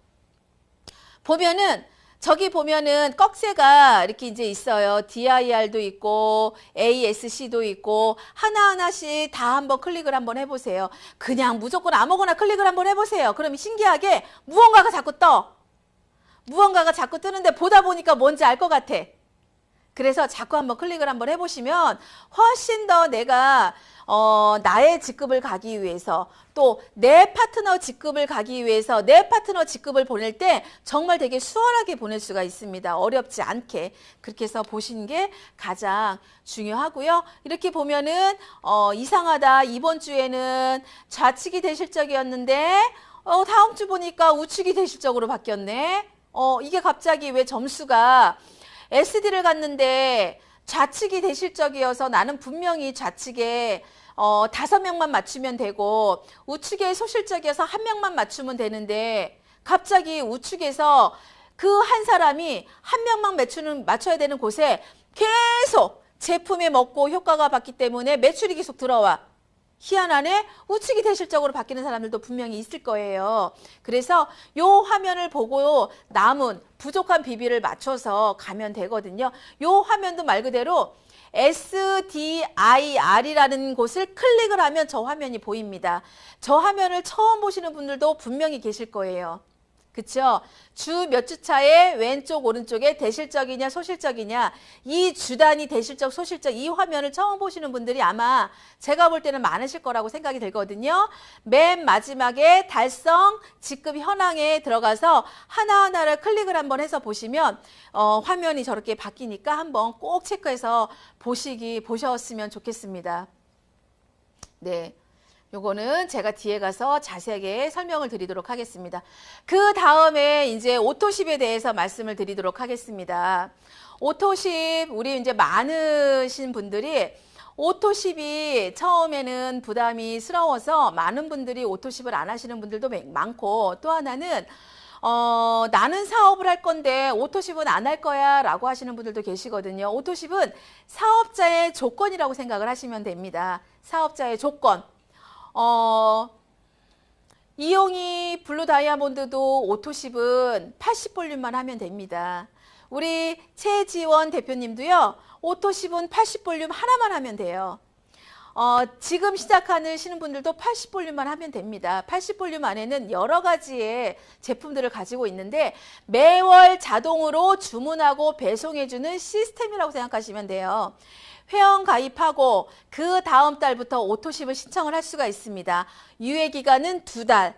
저기 보면은 꺽쇠가 이렇게 이제 있어요. DIR도 있고 ASC도 있고 하나하나씩 다 한번 클릭을 한번 해보세요. 그냥 무조건 아무거나 클릭을 한번 해보세요. 그러면 신기하게 무언가가 자꾸 떠. 무언가가 자꾸 뜨는데 보다 보니까 뭔지 알 것 같아. 그래서 자꾸 한번 클릭을 한번 해보시면 훨씬 더 내가 나의 직급을 가기 위해서 또 내 파트너 직급을 가기 위해서 내 파트너 직급을 보낼 때 정말 되게 수월하게 보낼 수가 있습니다. 어렵지 않게. 그렇게 해서 보시는 게 가장 중요하고요. 이렇게 보면은 이상하다. 이번 주에는 좌측이 대실적이었는데 다음 주 보니까 우측이 대실적으로 바뀌었네. 이게 갑자기 왜 점수가 SD를 갔는데 좌측이 대실적이어서 나는 분명히 좌측에 5명만 맞추면 되고 우측에 소실적이어서 1명만 맞추면 되는데 갑자기 우측에서 그 한 사람이 1명만 맞춰야 되는 곳에 계속 제품에 먹고 효과가 받기 때문에 매출이 계속 들어와. 희한하네. 우측이 대실적으로 바뀌는 사람들도 분명히 있을 거예요. 그래서 요 화면을 보고 남은 부족한 비비를 맞춰서 가면 되거든요. 요 화면도 말 그대로 SDIR이라는 곳을 클릭을 하면 저 화면이 보입니다. 저 화면을 처음 보시는 분들도 분명히 계실 거예요. 그쵸? 주 몇 주 차에 왼쪽 오른쪽에 대실적이냐 소실적이냐 이 주단위 대실적 소실적 이 화면을 처음 보시는 분들이 아마 제가 볼 때는 많으실 거라고 생각이 들거든요. 맨 마지막에 달성 직급 현황에 들어가서 하나하나를 클릭을 한번 해서 보시면 화면이 저렇게 바뀌니까 한번 꼭 체크해서 보셨으면 좋겠습니다. 네. 요거는 제가 뒤에 가서 자세하게 설명을 드리도록 하겠습니다. 그 다음에 이제 오토십에 대해서 말씀을 드리도록 하겠습니다. 오토십, 우리 이제 많으신 분들이 오토십이 처음에는 부담이스러워서 많은 분들이 오토십을 안 하시는 분들도 많고 또 하나는 나는 사업을 할 건데 오토십은 안 할 거야 라고 하시는 분들도 계시거든요. 오토십은 사업자의 조건이라고 생각을 하시면 됩니다. 사업자의 조건. 이용이 블루 다이아몬드도 오토십은 80볼륨만 하면 됩니다. 우리 최지원 대표님도요. 오토십은 80볼륨 하나만 하면 돼요. 지금 시작하시는 분들도 80볼륨만 하면 됩니다. 80볼륨 안에는 여러 가지의 제품들을 가지고 있는데 매월 자동으로 주문하고 배송해주는 시스템이라고 생각하시면 돼요. 회원 가입하고 그 다음 달부터 오토십을 신청을 할 수가 있습니다. 유예 기간은 2달.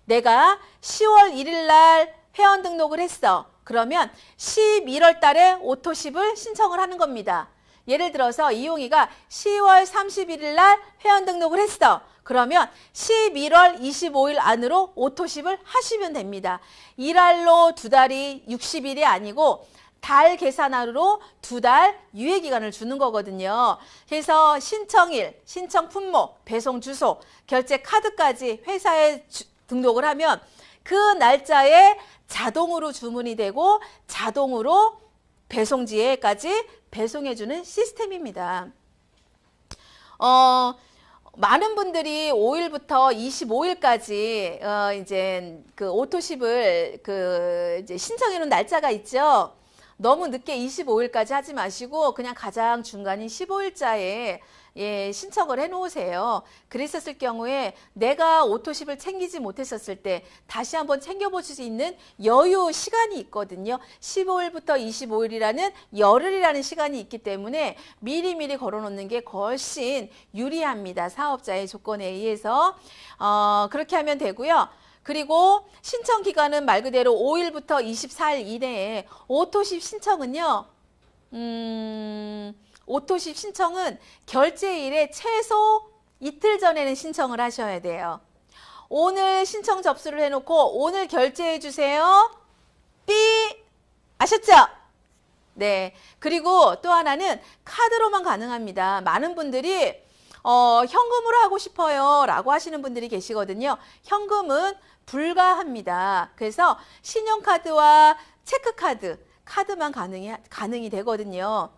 내가 10월 1일 날 회원 등록을 했어. 그러면 11월 달에 오토십을 신청을 하는 겁니다. 예를 들어서 이용이가 10월 31일 날 회원 등록을 했어. 그러면 11월 25일 안으로 오토십을 하시면 됩니다. 일할로 2달이 60일이 아니고 달 계산하로 2달 유예 기간을 주는 거거든요. 그래서 신청일, 신청 품목, 배송 주소, 결제 카드까지 회사에 등록을 하면 그 날짜에 자동으로 주문이 되고 자동으로 배송지에까지 배송해주는 시스템입니다. 많은 분들이 5일부터 25일까지 이제 그 오토십을 이제 신청해 놓은 날짜가 있죠. 너무 늦게 25일까지 하지 마시고 그냥 가장 중간인 15일자에 신청을 해 놓으세요. 그랬었을 경우에 내가 오토십을 챙기지 못했었을 때 다시 한번 챙겨볼 수 있는 여유 시간이 있거든요. 15일부터 25일이라는 열흘이라는 시간이 있기 때문에 미리미리 걸어놓는 게 훨씬 유리합니다. 사업자의 조건에 의해서 그렇게 하면 되고요. 그리고 신청 기간은 말 그대로 5일부터 24일 이내에 오토십 신청은요. 오토십 신청은 결제일에 최소 이틀 전에는 신청을 하셔야 돼요. 오늘 신청 접수를 해놓고 오늘 결제해 주세요. 삐! 아셨죠? 네. 그리고 또 하나는 카드로만 가능합니다. 많은 분들이 현금으로 하고 싶어요 라고 하시는 분들이 계시거든요. 현금은 불가합니다. 그래서 신용카드와 체크카드, 카드만 가능이 되거든요.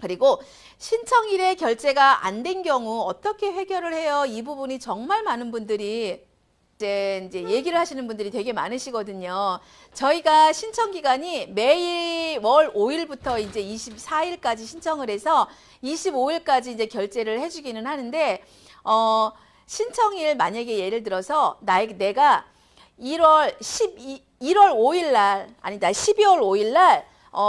그리고 신청일에 결제가 안 된 경우 어떻게 해결을 해요? 이 부분이 정말 많은 분들이 이제 얘기를 하시는 분들이 되게 많으시거든요. 저희가 신청 기간이 매일 월 5일부터 이제 24일까지 신청을 해서 25일까지 이제 결제를 해주기는 하는데, 신청일 만약에 예를 들어서 내가 12월 5일 날, 아니다, 12월 5일 날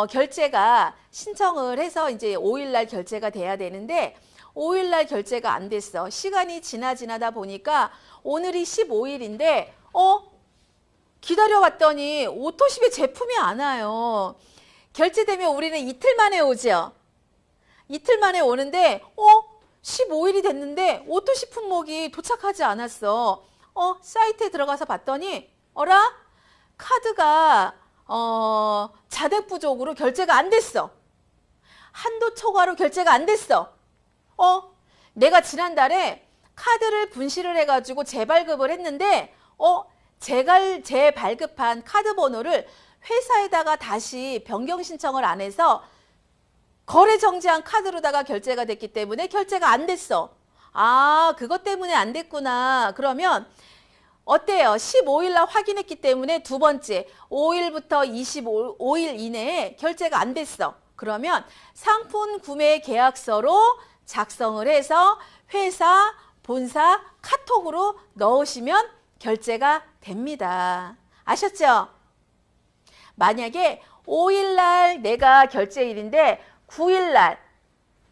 결제가 신청을 해서 이제 5일 날 결제가 돼야 되는데 5일 날 결제가 안 됐어. 시간이 지나다 보니까 오늘이 15일인데 기다려봤더니 오토십에 제품이 안 와요. 결제되면 우리는 이틀 만에 오죠. 이틀 만에 오는데 15일이 됐는데 오토십 품목이 도착하지 않았어. 사이트에 들어가서 봤더니 어라? 카드가 자택 부족으로 결제가 안 됐어. 한도 초과로 결제가 안 됐어. 내가 지난달에 카드를 분실을 해가지고 재발급을 했는데 재발급한 카드 번호를 회사에다가 다시 변경 신청을 안 해서 거래 정지한 카드로다가 결제가 됐기 때문에 결제가 안 됐어. 아, 그것 때문에 안 됐구나. 그러면 어때요? 15일 날 확인했기 때문에 두 번째 5일부터 25일 이내에 결제가 안 됐어. 그러면 상품 구매 계약서로 작성을 해서 회사, 본사, 카톡으로 넣으시면 결제가 됩니다. 아셨죠? 만약에 5일 날 내가 결제일인데 9일 날,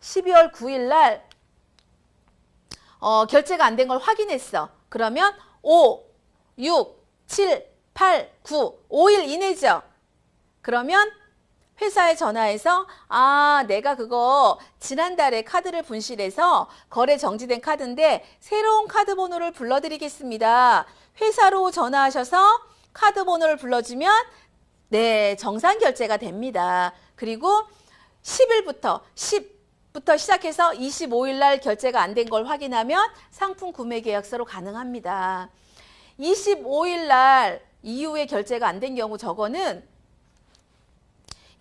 12월 9일 날 결제가 안 된 걸 확인했어. 그러면 5, 6, 7, 8, 9, 5일 이내죠. 그러면 회사에 전화해서 내가 그거 지난달에 카드를 분실해서 거래 정지된 카드인데 새로운 카드 번호를 불러드리겠습니다. 회사로 전화하셔서 카드 번호를 불러주면 네, 정상 결제가 됩니다. 그리고 10부터 시작해서 25일 날 결제가 안 된 걸 확인하면 상품 구매 계약서로 가능합니다. 25일 날 이후에 결제가 안 된 경우 저거는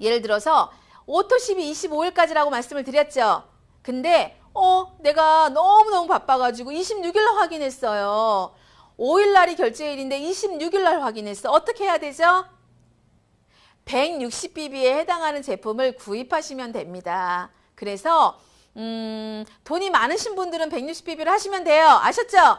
예를 들어서 오토십이 25일까지라고 말씀을 드렸죠. 근데 내가 너무너무 바빠가지고 26일 날 확인했어요. 5일 날이 결제일인데 26일 날 확인했어. 어떻게 해야 되죠? 160BB에 해당하는 제품을 구입하시면 됩니다. 그래서 돈이 많으신 분들은 160BB를 하시면 돼요. 아셨죠?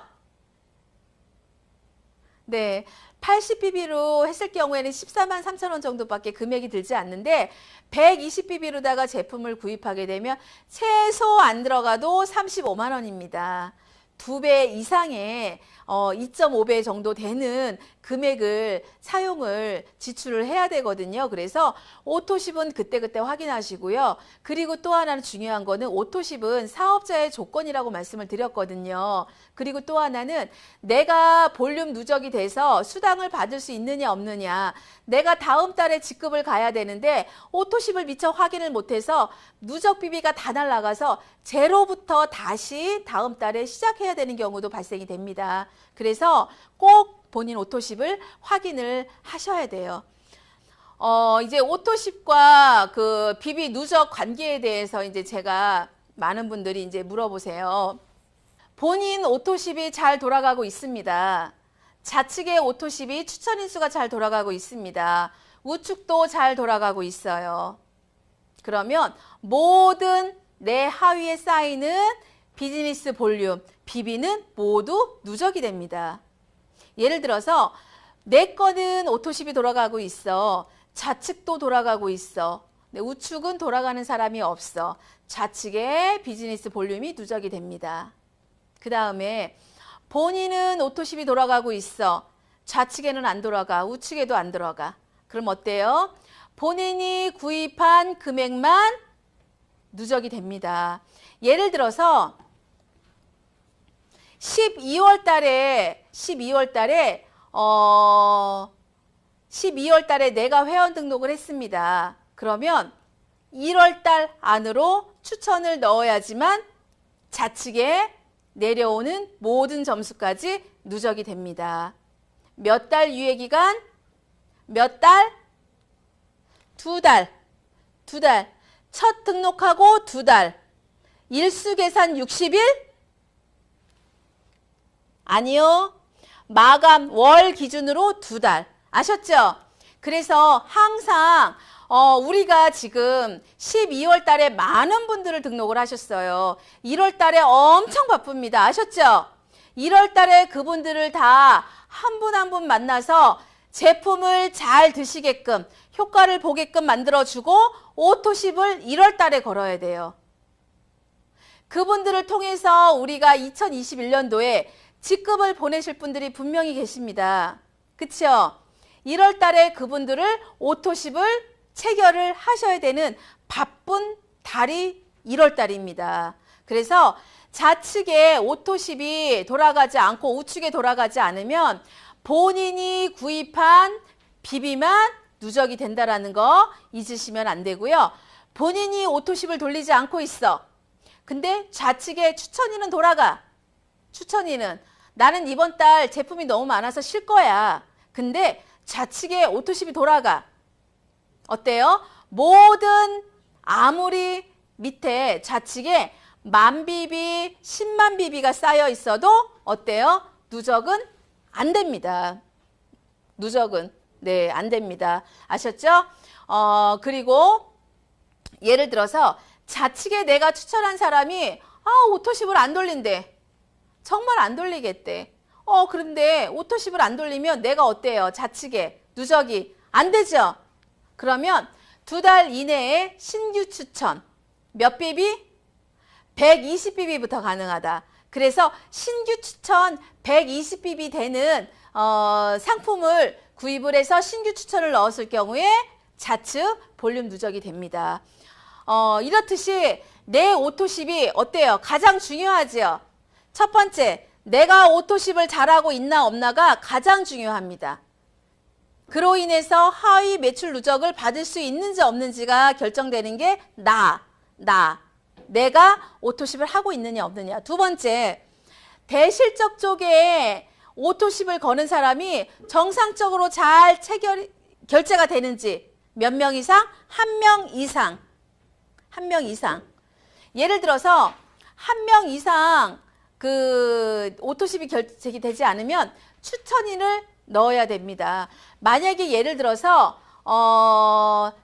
네, 80BB로 했을 경우에는 14만 3천 원 정도밖에 금액이 들지 않는데 120BB로다가 제품을 구입하게 되면 최소 안 들어가도 35만 원입니다. 2배 이상의 2.5배 정도 되는 금액을 사용을 지출을 해야 되거든요. 그래서 오토십은 그때그때 확인하시고요. 그리고 또 하나는 중요한 거는 오토십은 사업자의 조건이라고 말씀을 드렸거든요. 그리고 또 하나는 내가 볼륨 누적이 돼서 수당을 받을 수 있느냐 없느냐, 내가 다음 달에 직급을 가야 되는데 오토십을 미처 확인을 못해서 누적 비비가 다 날아가서 제로부터 다시 다음 달에 시작해야 되는 경우도 발생이 됩니다. 그래서 꼭 본인 오토십을 확인을 하셔야 돼요. 이제 오토십과 그 비비 누적 관계에 대해서 이제 제가 많은 분들이 이제 물어보세요. 본인 오토십이 잘 돌아가고 있습니다. 좌측의 오토십이 추천 인수가 잘 돌아가고 있습니다. 우측도 잘 돌아가고 있어요. 그러면 모든 내 하위에 쌓이는 비즈니스 볼륨, 비비는 모두 누적이 됩니다. 예를 들어서 내 거는 오토십이 돌아가고 있어. 좌측도 돌아가고 있어. 우측은 돌아가는 사람이 없어. 좌측에 비즈니스 볼륨이 누적이 됩니다. 그 다음에 본인은 오토십이 돌아가고 있어. 좌측에는 안 돌아가. 우측에도 안 들어가. 그럼 어때요? 본인이 구입한 금액만 누적이 됩니다. 예를 들어서 12월 달에 내가 회원 등록을 했습니다. 그러면 1월 달 안으로 추천을 넣어야지만 좌측에 내려오는 모든 점수까지 누적이 됩니다. 몇 달 유예기간? 몇 달? 2달. 첫 등록하고 2달. 일수 계산 60일? 아니요. 마감 월 기준으로 2달. 아셨죠? 그래서 항상 우리가 지금 12월 달에 많은 분들을 등록을 하셨어요. 1월 달에 엄청 바쁩니다. 아셨죠? 1월 달에 그분들을 다 한 분 한 분 만나서 제품을 잘 드시게끔 효과를 보게끔 만들어주고 오토십을 1월 달에 걸어야 돼요. 그분들을 통해서 우리가 2021년도에 직급을 보내실 분들이 분명히 계십니다. 그쵸? 1월 달에 그분들을 오토십을 체결을 하셔야 되는 바쁜 달이 1월 달입니다. 그래서 좌측에 오토십이 돌아가지 않고 우측에 돌아가지 않으면 본인이 구입한 비비만 누적이 된다라는 거 잊으시면 안 되고요. 본인이 오토십을 돌리지 않고 있어. 근데 좌측에 추천인은 돌아가. 추천인은 나는 이번 달 제품이 너무 많아서 쉴 거야. 근데 좌측에 오토십이 돌아가. 어때요? 모든 아무리 밑에 좌측에 10,000비비, 100,000비비가 쌓여 있어도 어때요? 누적은 안 됩니다. 누적은 네, 안 됩니다. 아셨죠? 그리고 예를 들어서 좌측에 내가 추천한 사람이 오토십을 안 돌린대. 정말 안 돌리겠대. 그런데 오토십을 안 돌리면 내가 어때요? 좌측에 누적이 안 되죠? 그러면 2달 이내에 신규 추천 몇 비비? 120비비부터 가능하다. 그래서 신규 추천 120비비 되는 상품을 구입을 해서 신규 추천을 넣었을 경우에 좌측 볼륨 누적이 됩니다. 이렇듯이 내 오토십이 어때요? 가장 중요하지요. 첫 번째, 내가 오토십을 잘하고 있나 없나가 가장 중요합니다. 그로 인해서 하위 매출 누적을 받을 수 있는지 없는지가 결정되는 게 내가 오토십을 하고 있느냐 없느냐. 두 번째, 대실적 쪽에 오토십을 거는 사람이 정상적으로 잘 결제가 되는지 몇 명 이상? 1명 이상. 1명 이상. 예를 들어서 1명 이상 그 오토십이 결제가 되지 않으면 추천인을 넣어야 됩니다. 만약에 예를 들어서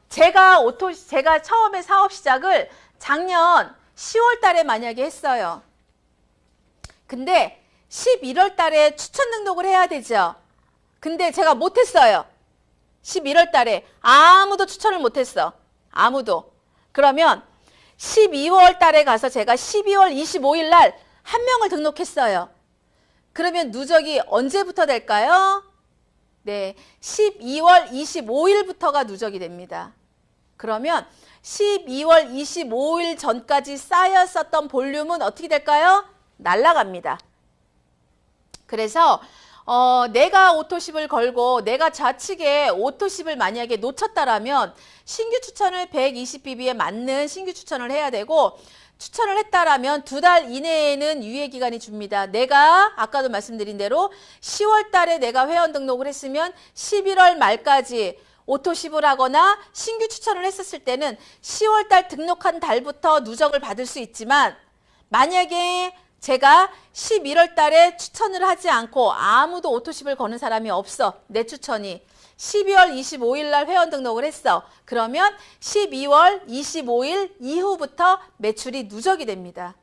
제가 처음에 사업 시작을 작년 10월 달에 만약에 했어요. 근데 11월 달에 추천 등록을 해야 되죠. 근데 제가 못했어요. 11월 달에 아무도 추천을 못했어. 아무도. 그러면 12월 달에 가서 제가 12월 25일 날 한 명을 등록했어요. 그러면 누적이 언제부터 될까요? 네, 12월 25일부터가 누적이 됩니다. 그러면 12월 25일 전까지 쌓였었던 볼륨은 어떻게 될까요? 날아갑니다. 그래서 내가 오토십을 걸고 내가 좌측에 오토십을 만약에 놓쳤다라면 신규 추천을 120bp에 맞는 신규 추천을 해야 되고, 추천을 했다라면 2달 이내에는 유예기간이 줍니다. 내가 아까도 말씀드린 대로 10월 달에 내가 회원 등록을 했으면 11월 말까지 오토십을 하거나 신규 추천을 했었을 때는 10월 달 등록한 달부터 누적을 받을 수 있지만, 만약에 제가 11월 달에 추천을 하지 않고 아무도 오토십을 거는 사람이 없어. 내 추천이. 12월 25일 날 회원 등록을 했어. 그러면 12월 25일 이후부터 매출이 누적이 됩니다.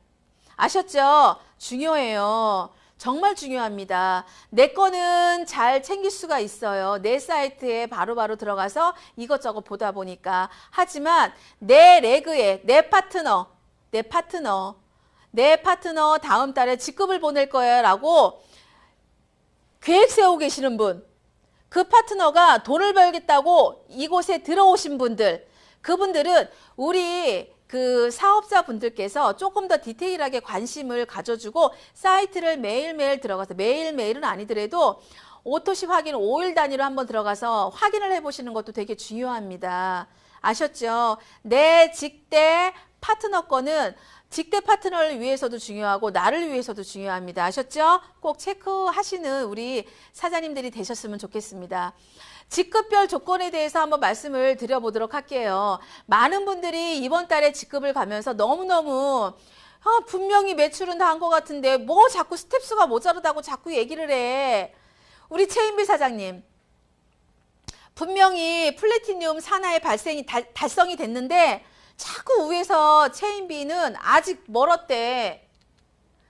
아셨죠? 중요해요. 정말 중요합니다. 내 거는 잘 챙길 수가 있어요. 내 사이트에 바로바로 들어가서 이것저것 보다 보니까. 하지만 내 레그에 내 파트너 다음 달에 직급을 보낼 거야 라고 계획 세우고 계시는 분, 그 파트너가 돈을 벌겠다고 이곳에 들어오신 분들, 그분들은 우리 그 사업자분들께서 조금 더 디테일하게 관심을 가져주고 사이트를 매일매일 들어가서, 매일매일은 아니더라도 오토십 확인 5일 단위로 한번 들어가서 확인을 해보시는 것도 되게 중요합니다. 아셨죠? 내 직대 파트너 거는 직대 파트너를 위해서도 중요하고 나를 위해서도 중요합니다. 아셨죠? 꼭 체크하시는 우리 사장님들이 되셨으면 좋겠습니다. 직급별 조건에 대해서 한번 말씀을 드려보도록 할게요. 많은 분들이 이번 달에 직급을 가면서 너무너무 분명히 매출은 다 한 것 같은데 뭐 자꾸 스텝수가 모자르다고 자꾸 얘기를 해. 우리 최인비 사장님, 분명히 플래티늄 산하의 발생이 달성이 됐는데 자꾸 위에서 체인비는 아직 멀었대.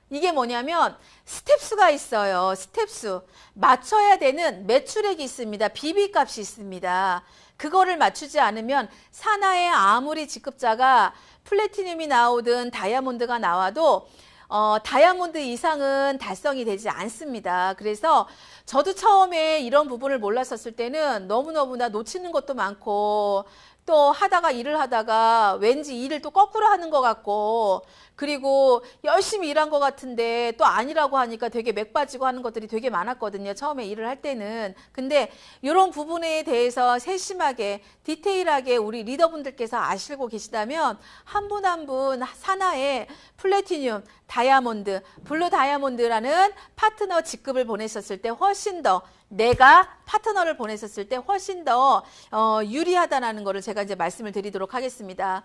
이게 뭐냐면 스텝수가 있어요. 스텝수. 맞춰야 되는 매출액이 있습니다. 비비값이 있습니다. 그거를 맞추지 않으면 산하의 아무리 직급자가 플래티늄이 나오든 다이아몬드가 나와도 다이아몬드 이상은 달성이 되지 않습니다. 그래서 저도 처음에 이런 부분을 몰랐었을 때는 너무너무나 놓치는 것도 많고, 또 일을 하다가 왠지 일을 또 거꾸로 하는 것 같고, 그리고 열심히 일한 것 같은데 또 아니라고 하니까 되게 맥 빠지고 하는 것들이 되게 많았거든요. 처음에 일을 할 때는. 근데 이런 부분에 대해서 세심하게 디테일하게 우리 리더분들께서 아시고 계시다면 한 분 한 분 산하에 플래티늄, 다이아몬드, 블루 다이아몬드라는 파트너 직급을 보냈었을 때 훨씬 더, 내가 파트너를 보냈었을 때 훨씬 더 유리하다는 거를 제가 이제 말씀을 드리도록 하겠습니다.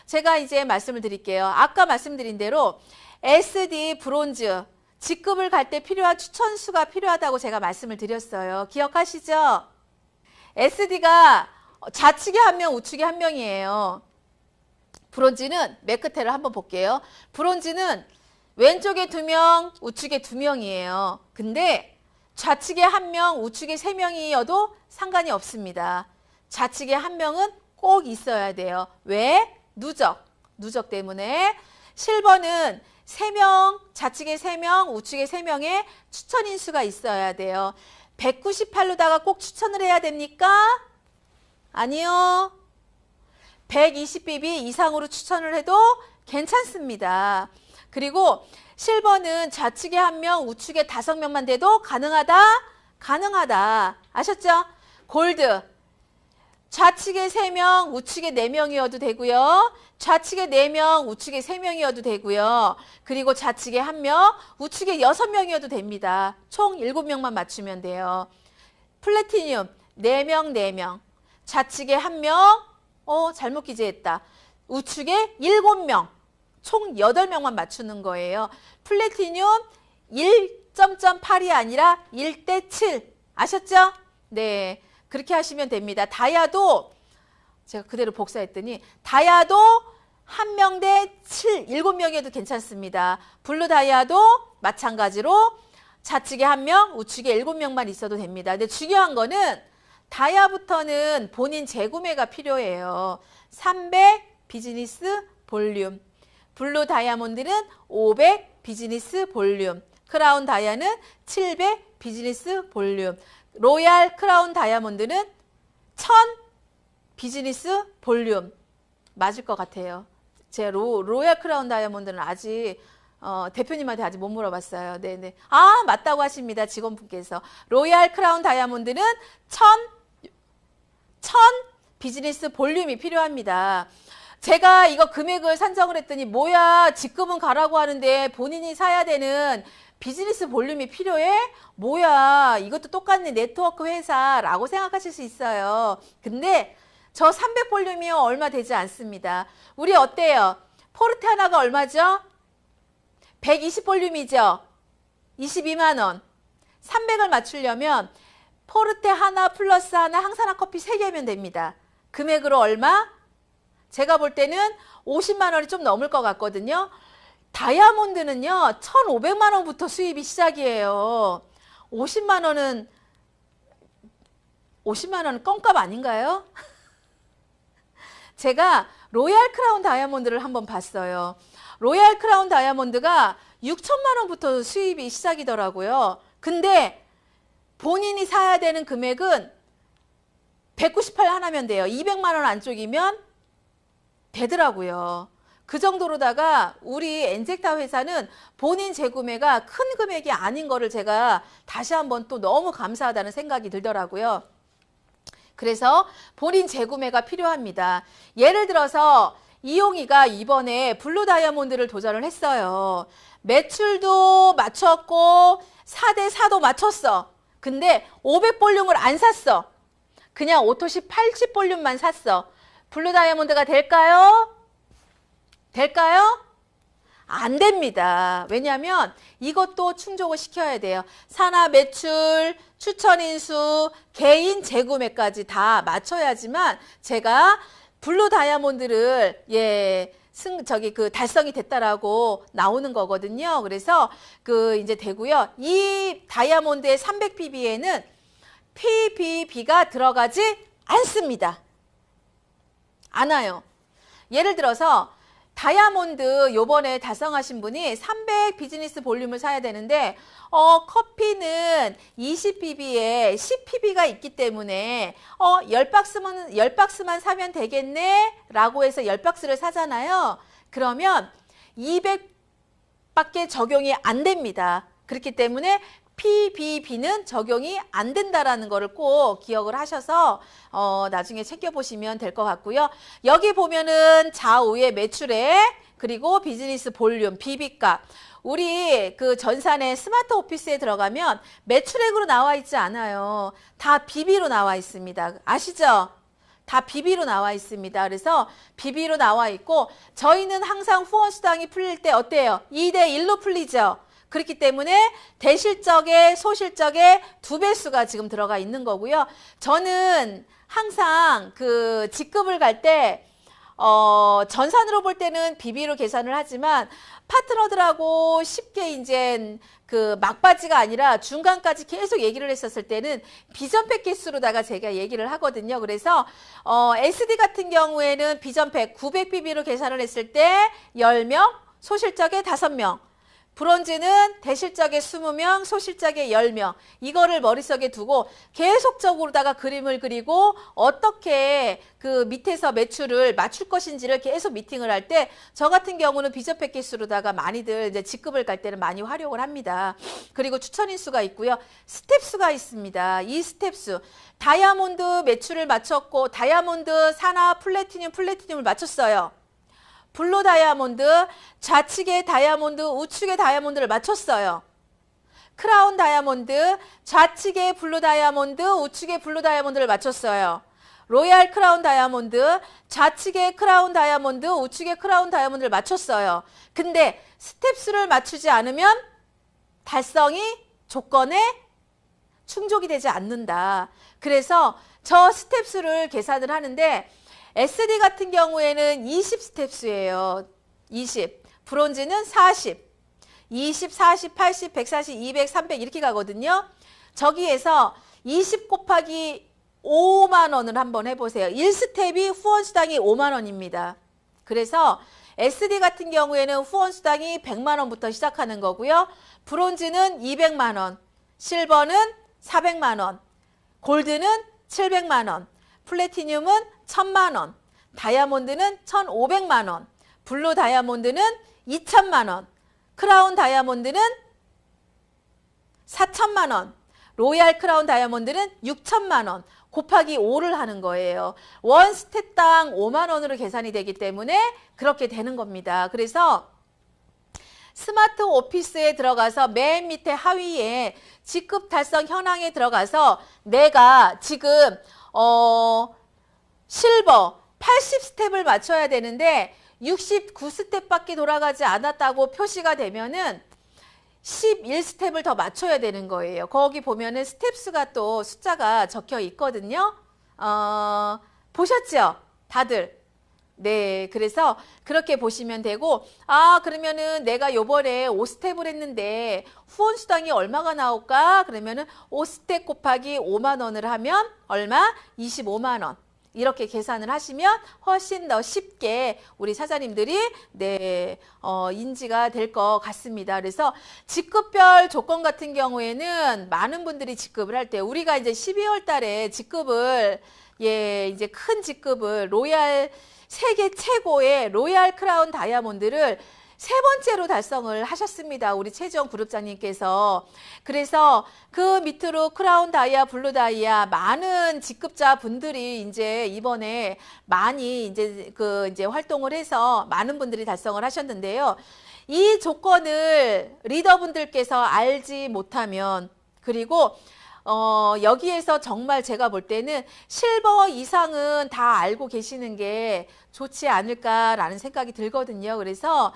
제가 이제 말씀을 드릴게요. 아까 말씀드린 대로 SD 브론즈 직급을 갈 때 필요한 추천수가 필요하다고 제가 말씀을 드렸어요. 기억하시죠? SD가 좌측에 한 명, 우측에 한 명이에요. 브론즈는 맨 끝에를 한번 볼게요. 브론즈는 왼쪽에 2명, 우측에 2명이에요. 근데 좌측에 1명, 우측에 3명이어도 상관이 없습니다. 좌측에 1명은 꼭 있어야 돼요. 왜? 누적 때문에. 실버는 3명, 좌측에 3명, 우측에 3명의 추천 인수가 있어야 돼요. 198로다가 꼭 추천을 해야 됩니까? 아니요. 120bp 이상으로 추천을 해도 괜찮습니다. 그리고 실버는 좌측에 1명, 우측에 5명만 돼도 가능하다? 가능하다. 아셨죠? 골드. 좌측에 3명, 우측에 4명이어도 되고요. 좌측에 4명, 우측에 3명이어도 되고요. 그리고 좌측에 1명, 우측에 6명이어도 됩니다. 총 7명만 맞추면 돼요. 플래티늄 4명, 4명. 좌측에 1명, 잘못 기재했다. 우측에 7명. 총 8명만 맞추는 거예요. 플래티늄 1.8이 아니라 1:7. 아셨죠? 네. 그렇게 하시면 됩니다. 다이아도 제가 그대로 복사했더니 다이아도 1명 대 7, 7명이어도 괜찮습니다. 블루 다이아도 마찬가지로 좌측에 1명, 우측에 7명만 있어도 됩니다. 근데 중요한 거는 다이아부터는 본인 재구매가 필요해요. 300 비즈니스 볼륨, 블루 다이아몬드는 500 비즈니스 볼륨, 크라운 다이아는 700 비즈니스 볼륨, 로얄 크라운 다이아몬드는 1000 비즈니스 볼륨. 맞을 것 같아요. 제가 로얄 크라운 다이아몬드는 아직 대표님한테 아직 못 물어봤어요. 네네. 아, 맞다고 하십니다. 직원분께서. 로얄 크라운 다이아몬드는 1000 비즈니스 볼륨이 필요합니다. 제가 이거 금액을 산정을 했더니 뭐야, 직급은 가라고 하는데 본인이 사야 되는 비즈니스 볼륨이 필요해? 뭐야, 이것도 똑같네, 네트워크 회사라고 생각하실 수 있어요. 근데 저 300 볼륨이요, 얼마 되지 않습니다. 우리 어때요? 포르테 하나가 얼마죠? 120 볼륨이죠? 22만 원. 300을 맞추려면 포르테 하나 플러스 하나 항산화 커피 3개면 됩니다. 금액으로 얼마? 제가 볼 때는 50만 원이 좀 넘을 것 같거든요. 다이아몬드는요, 1,500만 원부터 수입이 시작이에요. 50만 원은 껌값 아닌가요? 제가 로얄 크라운 다이아몬드를 한번 봤어요. 로얄 크라운 다이아몬드가 6천만 원부터 수입이 시작이더라고요. 근데 본인이 사야 되는 금액은 198 하나면 돼요. 200만 원 안쪽이면 되더라고요. 그 정도로다가 우리 엔젝타 회사는 본인 재구매가 큰 금액이 아닌 거를 제가 다시 한번 또 너무 감사하다는 생각이 들더라고요. 그래서 본인 재구매가 필요합니다. 예를 들어서 이용이가 이번에 블루 다이아몬드를 도전을 했어요. 매출도 맞췄고 4대 4도 맞췄어. 근데 500 볼륨을 안 샀어. 그냥 오토시 80 볼륨만 샀어. 블루 다이아몬드가 될까요? 될까요? 안 됩니다. 왜냐하면 이것도 충족을 시켜야 돼요. 산하 매출, 추천 인수, 개인 재구매까지 다 맞춰야지만 제가 블루 다이아몬드를 달성이 됐다라고 나오는 거거든요. 그래서 이제 되고요. 이 다이아몬드의 300PB에는 PBB가 들어가지 않습니다. 안 와요. 예를 들어서 다이아몬드 요번에 달성하신 분이 300 비즈니스 볼륨을 사야 되는데 커피는 20PB에 10PB가 있기 때문에 10박스만 사면 되겠네 라고 해서 10박스를 사잖아요. 그러면 200밖에 적용이 안 됩니다. 그렇기 때문에 PBB는 적용이 안 된다라는 거를 꼭 기억을 하셔서 나중에 챙겨보시면 될 것 같고요. 여기 보면은 좌우에 매출액 그리고 비즈니스 볼륨, BB값. 우리 전산의 스마트 오피스에 들어가면 매출액으로 나와 있지 않아요. 다 BB로 나와 있습니다. 아시죠? 다 BB로 나와 있습니다. 그래서 BB로 나와 있고 저희는 항상 후원수당이 풀릴 때 어때요? 2대 1로 풀리죠. 그렇기 때문에 대실적에 소실적에 2배수가 지금 들어가 있는 거고요. 저는 항상 직급을 갈 때 전산으로 볼 때는 BB로 계산을 하지만 파트너들하고 쉽게 이제 막바지가 아니라 중간까지 계속 얘기를 했었을 때는 비전팩 개수로다가 제가 얘기를 하거든요. 그래서 SD 같은 경우에는 비전팩 900BB로 계산을 했을 때 10명, 소실적에 5명. 브론즈는 대실적에 20명, 소실적에 10명. 이거를 머릿속에 두고 계속적으로다가 그림을 그리고 어떻게 밑에서 매출을 맞출 것인지를 계속 미팅을 할 때 저 같은 경우는 비전 패키지로다가 많이들 이제 직급을 갈 때는 많이 활용을 합니다. 그리고 추천 인수가 있고요. 스텝수가 있습니다. 이 스텝수. 다이아몬드 매출을 맞췄고 다이아몬드 산하 플래티늄을 맞췄어요. 블루 다이아몬드, 좌측의 다이아몬드, 우측의 다이아몬드를 맞췄어요. 크라운 다이아몬드, 좌측의 블루 다이아몬드, 우측의 블루 다이아몬드를 맞췄어요. 로얄 크라운 다이아몬드, 좌측의 크라운 다이아몬드, 우측의 크라운 다이아몬드를 맞췄어요. 근데 스텝수를 맞추지 않으면 달성이 조건에 충족이 되지 않는다. 그래서 저 스텝수를 계산을 하는데 SD 같은 경우에는 20 스텝수예요. 20. 브론즈는 40. 20, 40, 80, 140, 200, 300 이렇게 가거든요. 저기에서 20 곱하기 5만 원을 한번 해보세요. 1스텝이 후원수당이 5만 원입니다. 그래서 SD 같은 경우에는 후원수당이 100만 원부터 시작하는 거고요. 브론즈는 200만 원, 실버는 400만 원, 골드는 700만 원, 플래티늄은 1000만 원, 다이아몬드는 1500만 원, 블루 다이아몬드는 2000만 원, 크라운 다이아몬드는 4000만 원, 로얄 크라운 다이아몬드는 6천만 원 곱하기 5를 하는 거예요. 원 스텝당 5만 원으로 계산이 되기 때문에 그렇게 되는 겁니다. 그래서 스마트 오피스에 들어가서 맨 밑에 하위에 직급 달성 현황에 들어가서 내가 지금 실버 80스텝을 맞춰야 되는데 69스텝밖에 돌아가지 않았다고 표시가 되면은 11스텝을 더 맞춰야 되는 거예요. 거기 보면은 스텝 수가 또 숫자가 적혀 있거든요. 보셨죠? 다들. 네, 그래서 그렇게 보시면 되고, 그러면은 내가 요번에 5스텝을 했는데 후원수당이 얼마가 나올까? 그러면은 5스텝 곱하기 5만 원을 하면 얼마? 25만 원. 이렇게 계산을 하시면 훨씬 더 쉽게 우리 사장님들이 인지가 될 것 같습니다. 그래서 직급별 조건 같은 경우에는 많은 분들이 직급을 할 때 우리가 이제 12월 달에 직급을 이제 큰 직급을 로얄 세계 최고의 로얄 크라운 다이아몬드를 세 번째로 달성을 하셨습니다. 우리 최지영 그룹장님께서. 그래서 그 밑으로 크라운 다이아, 블루 다이아 많은 직급자 분들이 이제 이번에 많이 이제 활동을 해서 많은 분들이 달성을 하셨는데요. 이 조건을 리더분들께서 알지 못하면 그리고 여기에서 정말 제가 볼 때는 실버 이상은 다 알고 계시는 게 좋지 않을까라는 생각이 들거든요. 그래서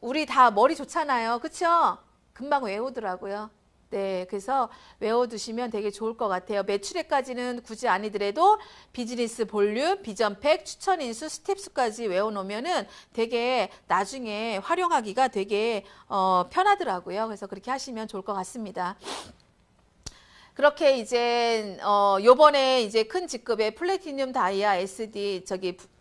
우리 다 머리 좋잖아요. 그쵸? 금방 외우더라고요. 네, 그래서 외워두시면 되게 좋을 것 같아요. 매출액까지는 굳이 아니더라도 비즈니스 볼륨, 비전팩, 추천인수, 스텝수까지 외워놓으면은 되게 나중에 활용하기가 되게 편하더라고요. 그래서 그렇게 하시면 좋을 것 같습니다. 그렇게 이제 요번에 이제 큰 직급의 플래티늄 다이아, SD,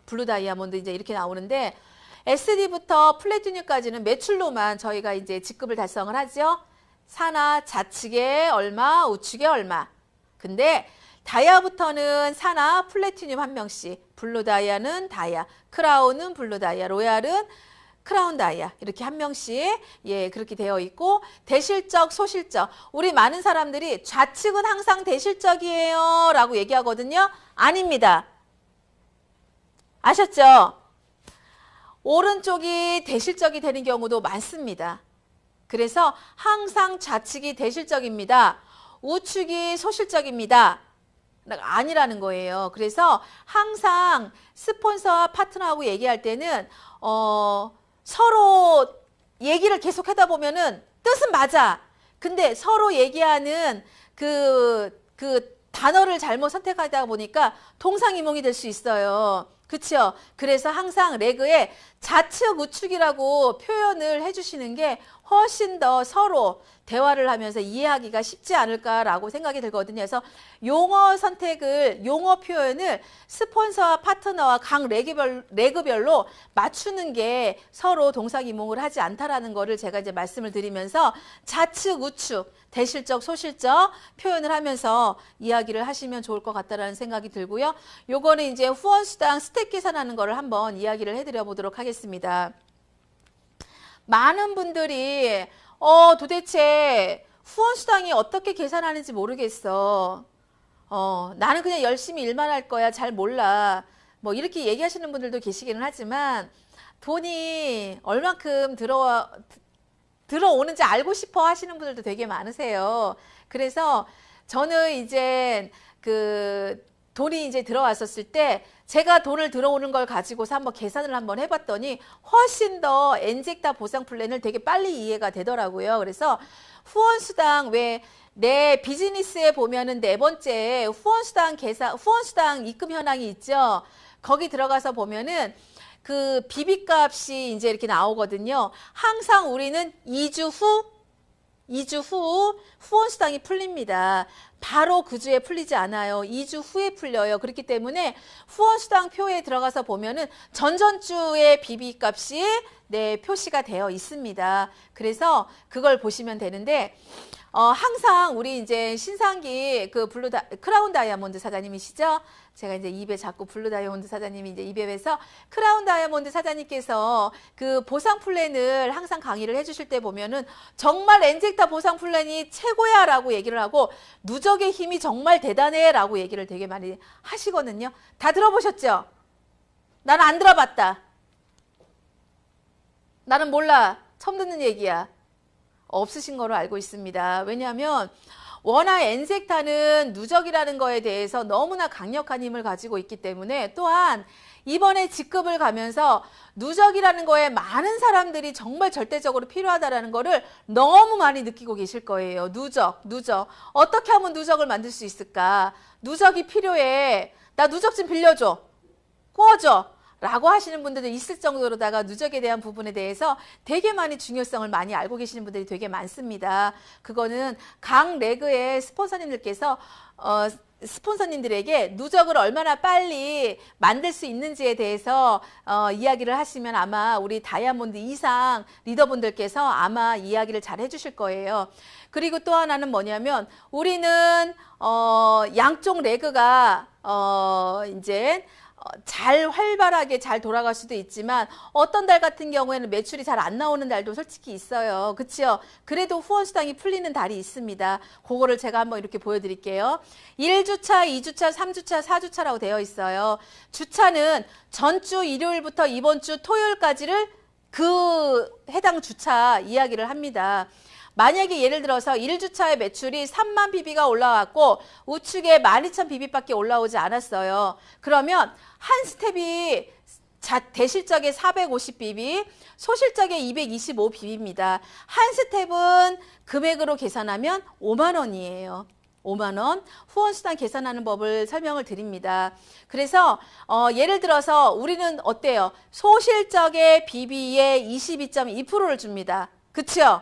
블루 다이아몬드 이제 이렇게 나오는데 SD부터 플래티늄까지는 매출로만 저희가 이제 직급을 달성을 하죠. 산하 좌측에 얼마, 우측에 얼마. 근데 다이아부터는 산하 플래티늄 한 명씩, 블루 다이아는 다이아, 크라운은 블루 다이아, 로얄은 크라운 다이아 이렇게 한 명씩 그렇게 되어 있고 대실적, 소실적. 우리 많은 사람들이 좌측은 항상 대실적이에요 라고 얘기하거든요. 아닙니다. 아셨죠? 오른쪽이 대실적이 되는 경우도 많습니다. 그래서 항상 좌측이 대실적입니다. 우측이 소실적입니다. 아니라는 거예요. 그래서 항상 스폰서와 파트너하고 얘기할 때는 서로 얘기를 계속 하다 보면은 뜻은 맞아. 근데 서로 얘기하는 그 단어를 잘못 선택하다 보니까 동상이몽이 될 수 있어요. 그렇죠? 그래서 항상 레그에 좌측 우측이라고 표현을 해주시는 게 훨씬 더 서로 대화를 하면서 이해하기가 쉽지 않을까라고 생각이 들거든요. 그래서 용어 선택을, 용어 표현을 스폰서와 파트너와 각 레그별로 맞추는 게 서로 동상이몽을 하지 않다라는 거를 제가 이제 말씀을 드리면서 좌측 우측, 대실적, 소실적 표현을 하면서 이야기를 하시면 좋을 것 같다라는 생각이 들고요. 요거는 이제 후원수당 스텝 계산하는 거를 한번 이야기를 해드려 보도록 하겠습니다. 많은 분들이 도대체 후원수당이 어떻게 계산하는지 모르겠어. 나는 그냥 열심히 일만 할 거야. 잘 몰라. 뭐 이렇게 얘기하시는 분들도 계시기는 하지만 돈이 얼만큼 들어오는지 알고 싶어 하시는 분들도 되게 많으세요. 그래서 저는 이제 돈이 이제 들어왔었을 때 제가 돈을 들어오는 걸 가지고서 한번 계산을 한번 해봤더니 훨씬 더 엔젝다 보상 플랜을 되게 빨리 이해가 되더라고요. 그래서 후원수당 왜 내 비즈니스에 보면은 네 번째 후원수당 입금 현황이 있죠. 거기 들어가서 보면은 그 비비값이 이제 이렇게 나오거든요. 항상 우리는 2주 후 후원수당이 풀립니다. 바로 그 주에 풀리지 않아요. 2주 후에 풀려요. 그렇기 때문에 후원수당 표에 들어가서 보면은 전전주의 비비값이 네, 표시가 되어 있습니다. 그래서 그걸 보시면 되는데, 항상 우리 이제 신상기 그 크라운 다이아몬드 사장님이시죠? 제가 이제 입에 자꾸 블루 다이아몬드 사장님이 이제 입에 뵈서 크라운 다이아몬드 사장님께서 그 보상 플랜을 항상 강의를 해주실 때 보면은 정말 엔젝타 보상 플랜이 최고야 라고 얘기를 하고 누적의 힘이 정말 대단해 라고 얘기를 되게 많이 하시거든요. 다 들어보셨죠? 나는 안 들어봤다. 나는 몰라. 처음 듣는 얘기야. 없으신 거로 알고 있습니다. 왜냐하면 워낙 엔젝타는 누적이라는 거에 대해서 너무나 강력한 힘을 가지고 있기 때문에, 또한 이번에 직급을 가면서 누적이라는 거에 많은 사람들이 정말 절대적으로 필요하다는 거를 너무 많이 느끼고 계실 거예요. 누적. 어떻게 하면 누적을 만들 수 있을까? 누적이 필요해. 나 누적 좀 빌려줘. 구워줘. 라고 하시는 분들도 있을 정도로다가 누적에 대한 부분에 대해서 되게 많이 중요성을 많이 알고 계시는 분들이 되게 많습니다. 그거는 각 레그의 스폰서님들께서 스폰서님들에게 누적을 얼마나 빨리 만들 수 있는지에 대해서 이야기를 하시면 아마 우리 다이아몬드 이상 리더분들께서 아마 이야기를 잘 해주실 거예요. 그리고 또 하나는 뭐냐면 우리는 양쪽 레그가 이제 잘 활발하게 잘 돌아갈 수도 있지만 어떤 달 같은 경우에는 매출이 잘 안 나오는 달도 솔직히 있어요. 그렇죠? 그래도 후원수당이 풀리는 달이 있습니다. 그거를 제가 한번 이렇게 보여드릴게요. 1주차, 2주차, 3주차, 4주차라고 되어 있어요. 주차는 전주 일요일부터 이번 주 토요일까지를 그 해당 주차 이야기를 합니다. 만약에 예를 들어서 1주차의 매출이 3만 BB가 올라왔고 우측에 12,000BB밖에 올라오지 않았어요. 그러면 한 스텝이 대실적에 450BB, 소실적에 225BB입니다. 한 스텝은 금액으로 계산하면 5만 원이에요. 5만 원. 후원수당 계산하는 법을 설명을 드립니다. 그래서 예를 들어서 우리는 어때요? 소실적의 BB의 22.2%를 줍니다. 그쵸?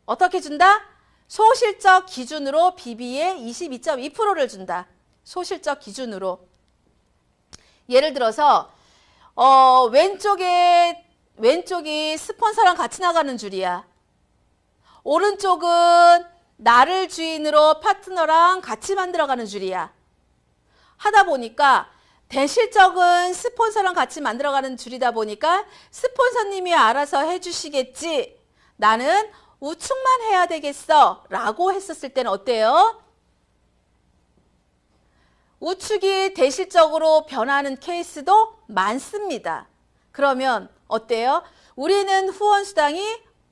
어떻게 준다? 소실적 기준으로 BB의 22.2%를 준다. 소실적 기준으로. 예를 들어서 왼쪽이 스폰서랑 같이 나가는 줄이야. 오른쪽은 나를 주인으로 파트너랑 같이 만들어가는 줄이야. 하다 보니까 대실적은 스폰서랑 같이 만들어가는 줄이다 보니까 스폰서님이 알아서 해주시겠지. 나는 우측만 해야 되겠어 라고 했었을 때는 어때요? 우측이 대실적으로 변하는 케이스도 많습니다. 그러면 어때요? 우리는 후원수당이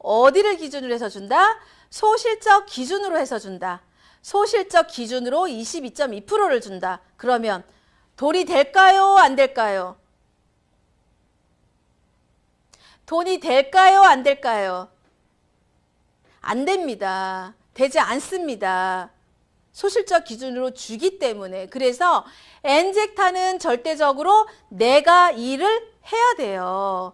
어디를 기준으로 해서 준다? 소실적 기준으로 해서 준다. 소실적 기준으로 22.2%를 준다. 그러면 돈이 될까요? 안 될까요? 돈이 될까요? 안 될까요? 안 됩니다. 되지 않습니다. 소실적 기준으로 주기 때문에. 그래서 엔젝타는 절대적으로 내가 일을 해야 돼요.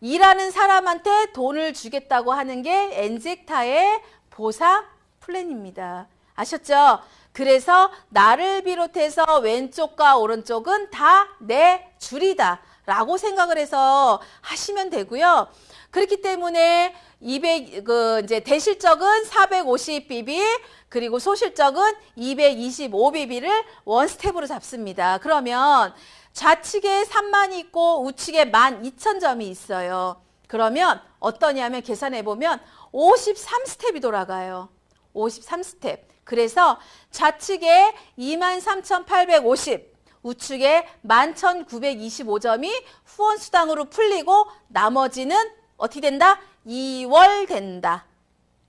일하는 사람한테 돈을 주겠다고 하는 게 엔젝타의 보상 플랜입니다. 아셨죠? 그래서 나를 비롯해서 왼쪽과 오른쪽은 다 내 줄이다 라고 생각을 해서 하시면 되고요. 그렇기 때문에 이제 대실적은 450BB 그리고 소실적은 225BB를 원스텝으로 잡습니다. 그러면 좌측에 3만이 있고 우측에 12,000점이 있어요. 그러면 어떠냐면 계산해보면 53스텝이 돌아가요. 53스텝. 그래서 좌측에 23,850 우측에 11,925점이 후원수당으로 풀리고 나머지는 어떻게 된다? 2월 된다.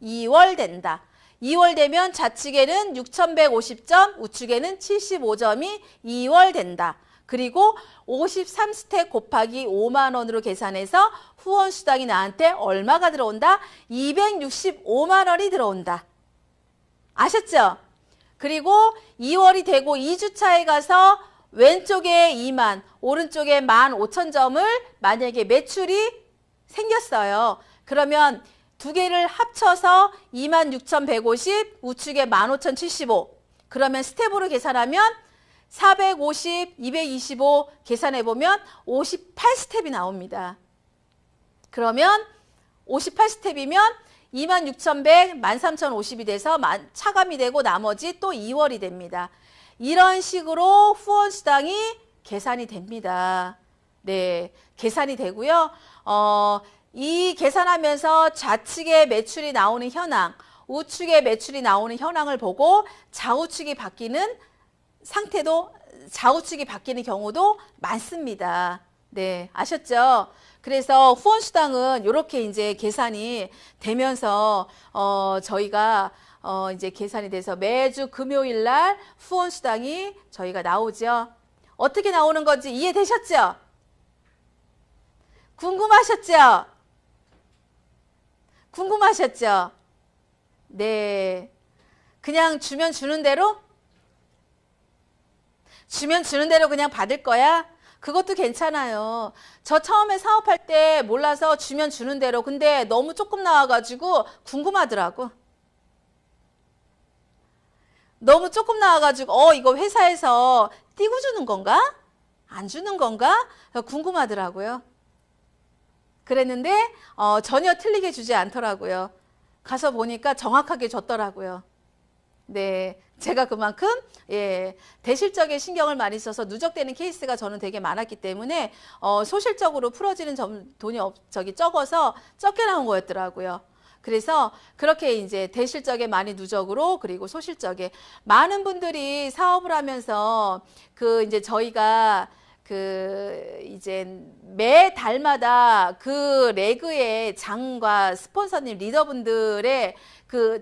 2월 된다. 2월 되면 좌측에는 6,150점, 우측에는 75점이 2월 된다. 그리고 53스택 곱하기 5만 원으로 계산해서 후원수당이 나한테 얼마가 들어온다? 265만 원이 들어온다. 아셨죠? 그리고 2월이 되고 2주차에 가서 왼쪽에 2만, 오른쪽에 15,000점을 만약에 매출이 생겼어요. 그러면 두 개를 합쳐서 26,150, 우측에 15,075. 그러면 스텝으로 계산하면 450, 225 계산해보면 58스텝이 나옵니다. 그러면 58스텝이면 26,100, 13,050이 돼서 차감이 되고 나머지 또 2월이 됩니다. 이런 식으로 후원수당이 계산이 됩니다. 네, 계산이 되고요. 이 계산하면서 좌측에 매출이 나오는 현황, 우측에 매출이 나오는 현황을 보고 좌우측이 바뀌는 상태도, 좌우측이 바뀌는 경우도 많습니다. 네, 아셨죠? 그래서 후원수당은 이렇게 이제 계산이 되면서, 저희가, 이제 계산이 돼서 매주 금요일 날 후원수당이 저희가 나오죠. 어떻게 나오는 건지 이해되셨죠? 궁금하셨죠? 궁금하셨죠? 네. 그냥 주면 주는 대로? 주면 주는 대로 그냥 받을 거야? 그것도 괜찮아요. 저 처음에 사업할 때 몰라서 주면 주는 대로. 근데 너무 조금 나와가지고 궁금하더라고. 너무 조금 나와가지고 이거 회사에서 띄고 주는 건가? 안 주는 건가? 궁금하더라고요. 그랬는데 전혀 틀리게 주지 않더라고요. 가서 보니까 정확하게 줬더라고요. 네, 제가 그만큼 대실적에 신경을 많이 써서 누적되는 케이스가 저는 되게 많았기 때문에 소실적으로 풀어지는 돈이 적어서 적게 나온 거였더라고요. 그래서 그렇게 이제 대실적에 많이 누적으로, 그리고 소실적에 많은 분들이 사업을 하면서 이제 저희가 이제 매 달마다 그 레그의 장과 스폰서님, 리더분들의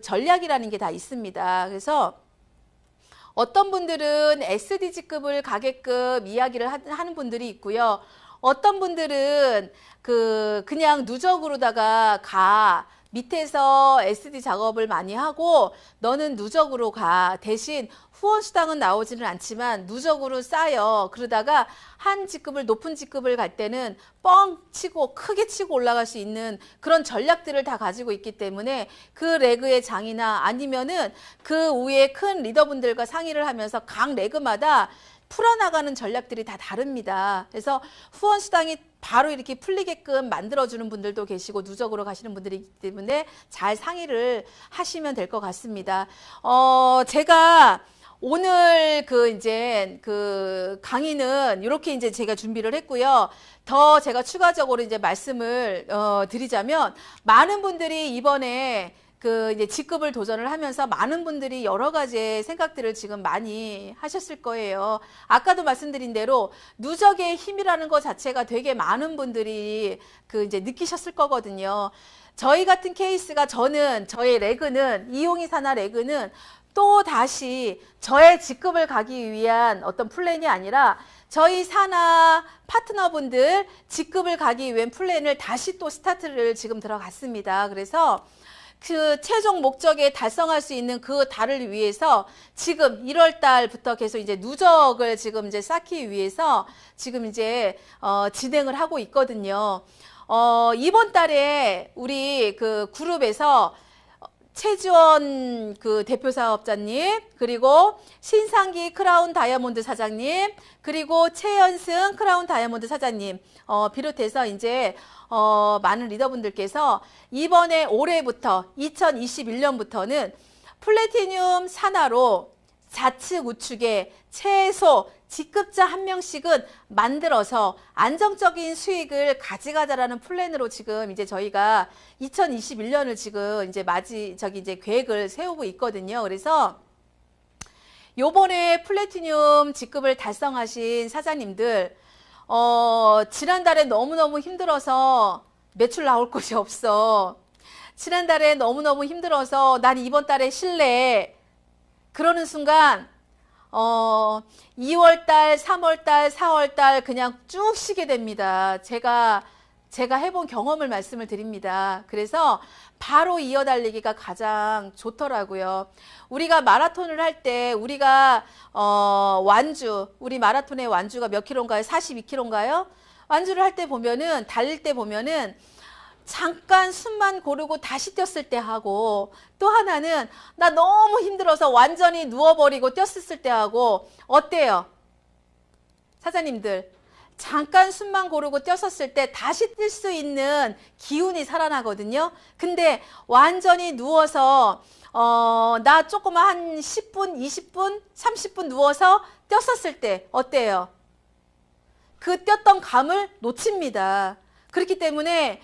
전략이라는 게 다 있습니다. 그래서 어떤 분들은 SDG급을 가게끔 이야기를 하는 분들이 있고요. 어떤 분들은 그냥 누적으로다가 밑에서 SD 작업을 많이 하고 너는 누적으로 가. 대신 후원수당은 나오지는 않지만 누적으로 쌓여. 그러다가 한 직급을, 높은 직급을 갈 때는 뻥 치고 크게 치고 올라갈 수 있는 그런 전략들을 다 가지고 있기 때문에 그 레그의 장이나 아니면은 그 위에 큰 리더분들과 상의를 하면서 각 레그마다 풀어나가는 전략들이 다 다릅니다. 그래서 후원수당이 바로 이렇게 풀리게끔 만들어주는 분들도 계시고 누적으로 가시는 분들이기 때문에 잘 상의를 하시면 될 것 같습니다. 제가 오늘 이제 강의는 이렇게 이제 제가 준비를 했고요. 더 제가 추가적으로 이제 말씀을 드리자면, 많은 분들이 이번에 이제 직급을 도전을 하면서 많은 분들이 여러 가지의 생각들을 지금 많이 하셨을 거예요. 아까도 말씀드린 대로 누적의 힘이라는 것 자체가 되게 많은 분들이 이제 느끼셨을 거거든요. 저희 같은 케이스가, 저의 레그는, 이용희 산하 레그는 또 다시 저의 직급을 가기 위한 어떤 플랜이 아니라 저희 산하 파트너분들 직급을 가기 위한 플랜을 다시 또 스타트를 지금 들어갔습니다. 그래서 최종 목적에 달성할 수 있는 그 달을 위해서 지금 1월 달부터 계속 이제 누적을 지금 이제 쌓기 위해서 지금 이제 진행을 하고 있거든요. 이번 달에 우리 그룹에서 최지원 대표 사업자님, 그리고 신상기 크라운 다이아몬드 사장님, 그리고 최연승 크라운 다이아몬드 사장님 비롯해서 이제 많은 리더분들께서 이번에 올해부터 2021년부터는 플래티늄 산하로 좌측 우측에 최소 직급자 한 명씩은 만들어서 안정적인 수익을 가져가자라는 플랜으로 지금 이제 저희가 2021년을 지금 이제 이제 계획을 세우고 있거든요. 그래서 요번에 플래티늄 직급을 달성하신 사장님들, 지난달에 너무너무 힘들어서 매출 나올 곳이 없어. 지난달에 너무너무 힘들어서 난 이번 달에 쉴래. 그러는 순간 2월달, 3월달, 4월달 그냥 쭉 쉬게 됩니다. 제가 제가 해본 경험을 말씀을 드립니다. 그래서 바로 이어달리기가 가장 좋더라고요. 우리가 마라톤을 할 때 우리가 우리 마라톤의 완주가 몇 킬로인가요? 42킬로인가요? 완주를 할 때 보면은, 달릴 때 보면은 잠깐 숨만 고르고 다시 뛰었을 때 하고, 또 하나는 나 너무 힘들어서 완전히 누워버리고 뛰었을 때 하고, 어때요? 사장님들, 잠깐 숨만 고르고 뛰었을 때 다시 뛸 수 있는 기운이 살아나거든요. 근데 완전히 누워서 나 조금만 한 10분, 20분, 30분 누워서 뛰었을 때 어때요? 그 뛰었던 감을 놓칩니다. 그렇기 때문에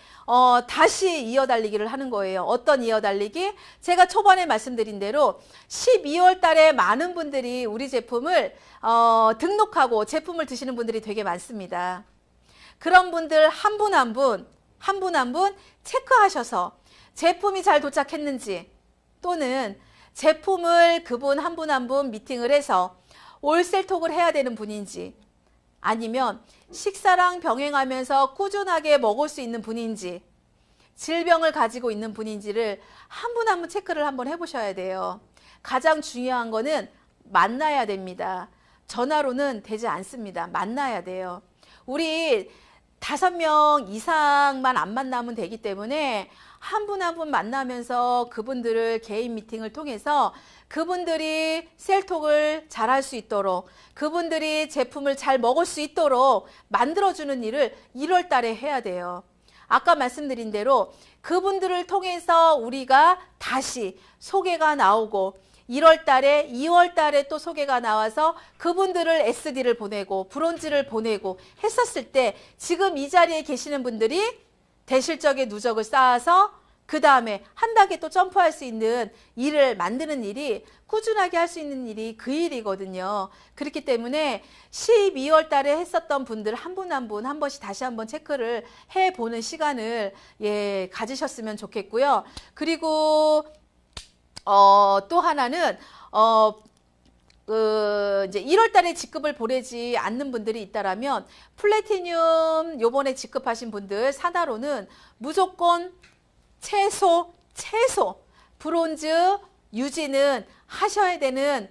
다시 이어달리기를 하는 거예요. 어떤 이어달리기? 제가 초반에 말씀드린 대로 12월 달에 많은 분들이 우리 제품을 등록하고 제품을 드시는 분들이 되게 많습니다. 그런 분들 한 분 한 분 체크하셔서 제품이 잘 도착했는지, 또는 제품을 그분 한 분 한 분 미팅을 해서 올셀톡을 해야 되는 분인지, 아니면 식사랑 병행하면서 꾸준하게 먹을 수 있는 분인지, 질병을 가지고 있는 분인지를 한 분 한 분 체크를 한번 해보셔야 돼요. 가장 중요한 거는 만나야 됩니다. 전화로는 되지 않습니다. 만나야 돼요. 우리 5명 이상만 안 만나면 되기 때문에 한 분 한 분 만나면서 그분들을 개인 미팅을 통해서 그분들이 셀톡을 잘 할 수 있도록, 그분들이 제품을 잘 먹을 수 있도록 만들어주는 일을 1월 달에 해야 돼요. 아까 말씀드린 대로 그분들을 통해서 우리가 다시 소개가 나오고, 1월 달에, 2월 달에 또 소개가 나와서 그분들을 SD를 보내고 브론즈를 보내고 했었을 때, 지금 이 자리에 계시는 분들이 대실적의 누적을 쌓아서 그 다음에 한 단계 또 점프할 수 있는 일을 만드는 일이, 꾸준하게 할 수 있는 일이 그 일이거든요. 그렇기 때문에 12월 달에 했었던 분들 한 분 한 분 한 번씩 다시 한번 체크를 해보는 시간을 가지셨으면 좋겠고요. 그리고 또 하나는 이제 1월 달에 직급을 보내지 않는 분들이 있다라면, 플래티늄 요번에 직급하신 분들 산하로는 무조건 최소 브론즈 유지는 하셔야 되는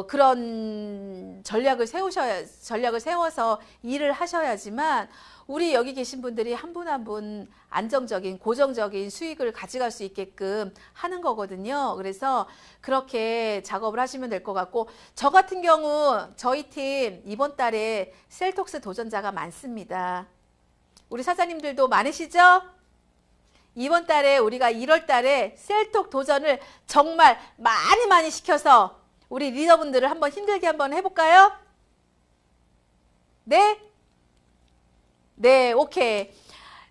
그런 전략을 세워서 일을 하셔야지만 우리 여기 계신 분들이 한 분 한 분 안정적인 고정적인 수익을 가져갈 수 있게끔 하는 거거든요. 그래서 그렇게 작업을 하시면 될 것 같고, 저 같은 경우 저희 팀 이번 달에 셀톡스 도전자가 많습니다. 우리 사장님들도 많으시죠? 이번 달에 우리가 1월 달에 셀톡 도전을 정말 많이 시켜서 우리 리더분들을 한번 힘들게 한번 해볼까요? 네? 네, 오케이.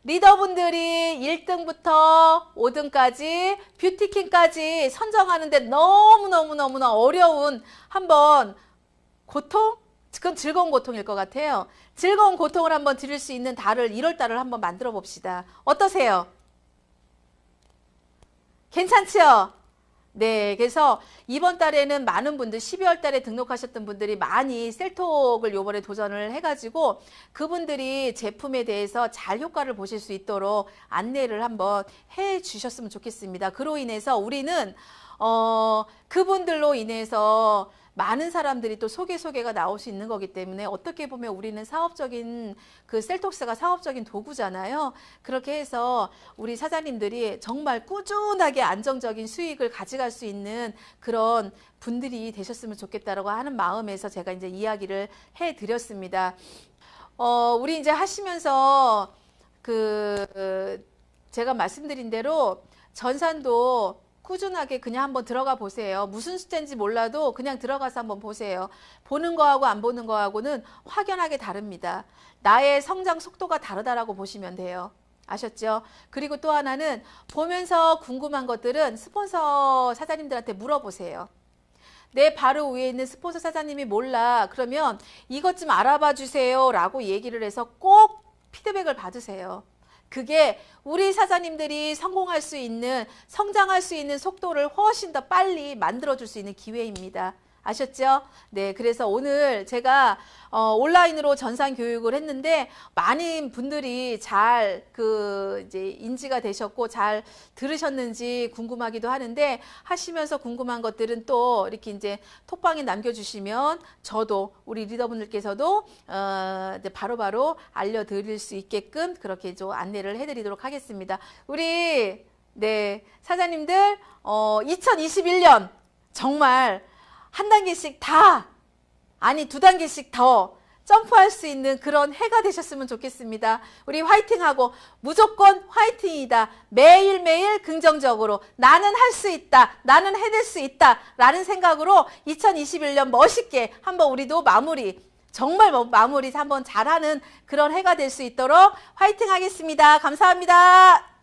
리더분들이 1등부터 5등까지 뷰티킹까지 선정하는데 너무너무 어려운 한번 고통? 그건 즐거운 고통일 것 같아요. 즐거운 고통을 한번 드릴 수 있는 달을 1월 달을 한번 만들어 봅시다. 어떠세요? 괜찮죠? 네, 그래서 이번 달에는 많은 분들, 12월 달에 등록하셨던 분들이 많이 셀톡을 요번에 도전을 해가지고 그분들이 제품에 대해서 잘 효과를 보실 수 있도록 안내를 한번 해 주셨으면 좋겠습니다. 그로 인해서 우리는 그분들로 인해서 많은 사람들이 또 소개가 나올 수 있는 거기 때문에, 어떻게 보면 우리는 사업적인 그 셀톡스가 사업적인 도구잖아요. 그렇게 해서 우리 사장님들이 정말 꾸준하게 안정적인 수익을 가져갈 수 있는 그런 분들이 되셨으면 좋겠다라고 하는 마음에서 제가 이제 이야기를 해 드렸습니다. 우리 이제 하시면서 제가 말씀드린 대로 전산도 꾸준하게 그냥 한번 들어가 보세요. 무슨 숫자인지 몰라도 그냥 들어가서 한번 보세요. 보는 거하고 안 보는 거하고는 확연하게 다릅니다. 나의 성장 속도가 다르다라고 보시면 돼요. 아셨죠? 그리고 또 하나는 보면서 궁금한 것들은 스폰서 사장님들한테 물어보세요. 내 바로 위에 있는 스폰서 사장님이 몰라. 그러면 이것 좀 알아봐 주세요 라고 얘기를 해서 꼭 피드백을 받으세요. 그게 우리 사장님들이 성공할 수 있는, 성장할 수 있는 속도를 훨씬 더 빨리 만들어줄 수 있는 기회입니다. 아셨죠? 네, 그래서 오늘 제가 온라인으로 전산 교육을 했는데 많은 분들이 잘 이제 인지가 되셨고 잘 들으셨는지 궁금하기도 하는데, 하시면서 궁금한 것들은 또 이렇게 이제 톡방에 남겨주시면 저도 우리 리더분들께서도 이제 바로바로 알려드릴 수 있게끔 그렇게 좀 안내를 해드리도록 하겠습니다. 우리 네 사장님들 2021년 정말 한 단계씩 아니 2단계씩 더 점프할 수 있는 그런 해가 되셨으면 좋겠습니다. 우리 화이팅하고 무조건 화이팅이다. 매일매일 긍정적으로 나는 할 수 있다. 나는 해낼 수 있다. 라는 생각으로 2021년 멋있게 한번 우리도 정말 마무리 한번 잘하는 그런 해가 될 수 있도록 화이팅 하겠습니다. 감사합니다.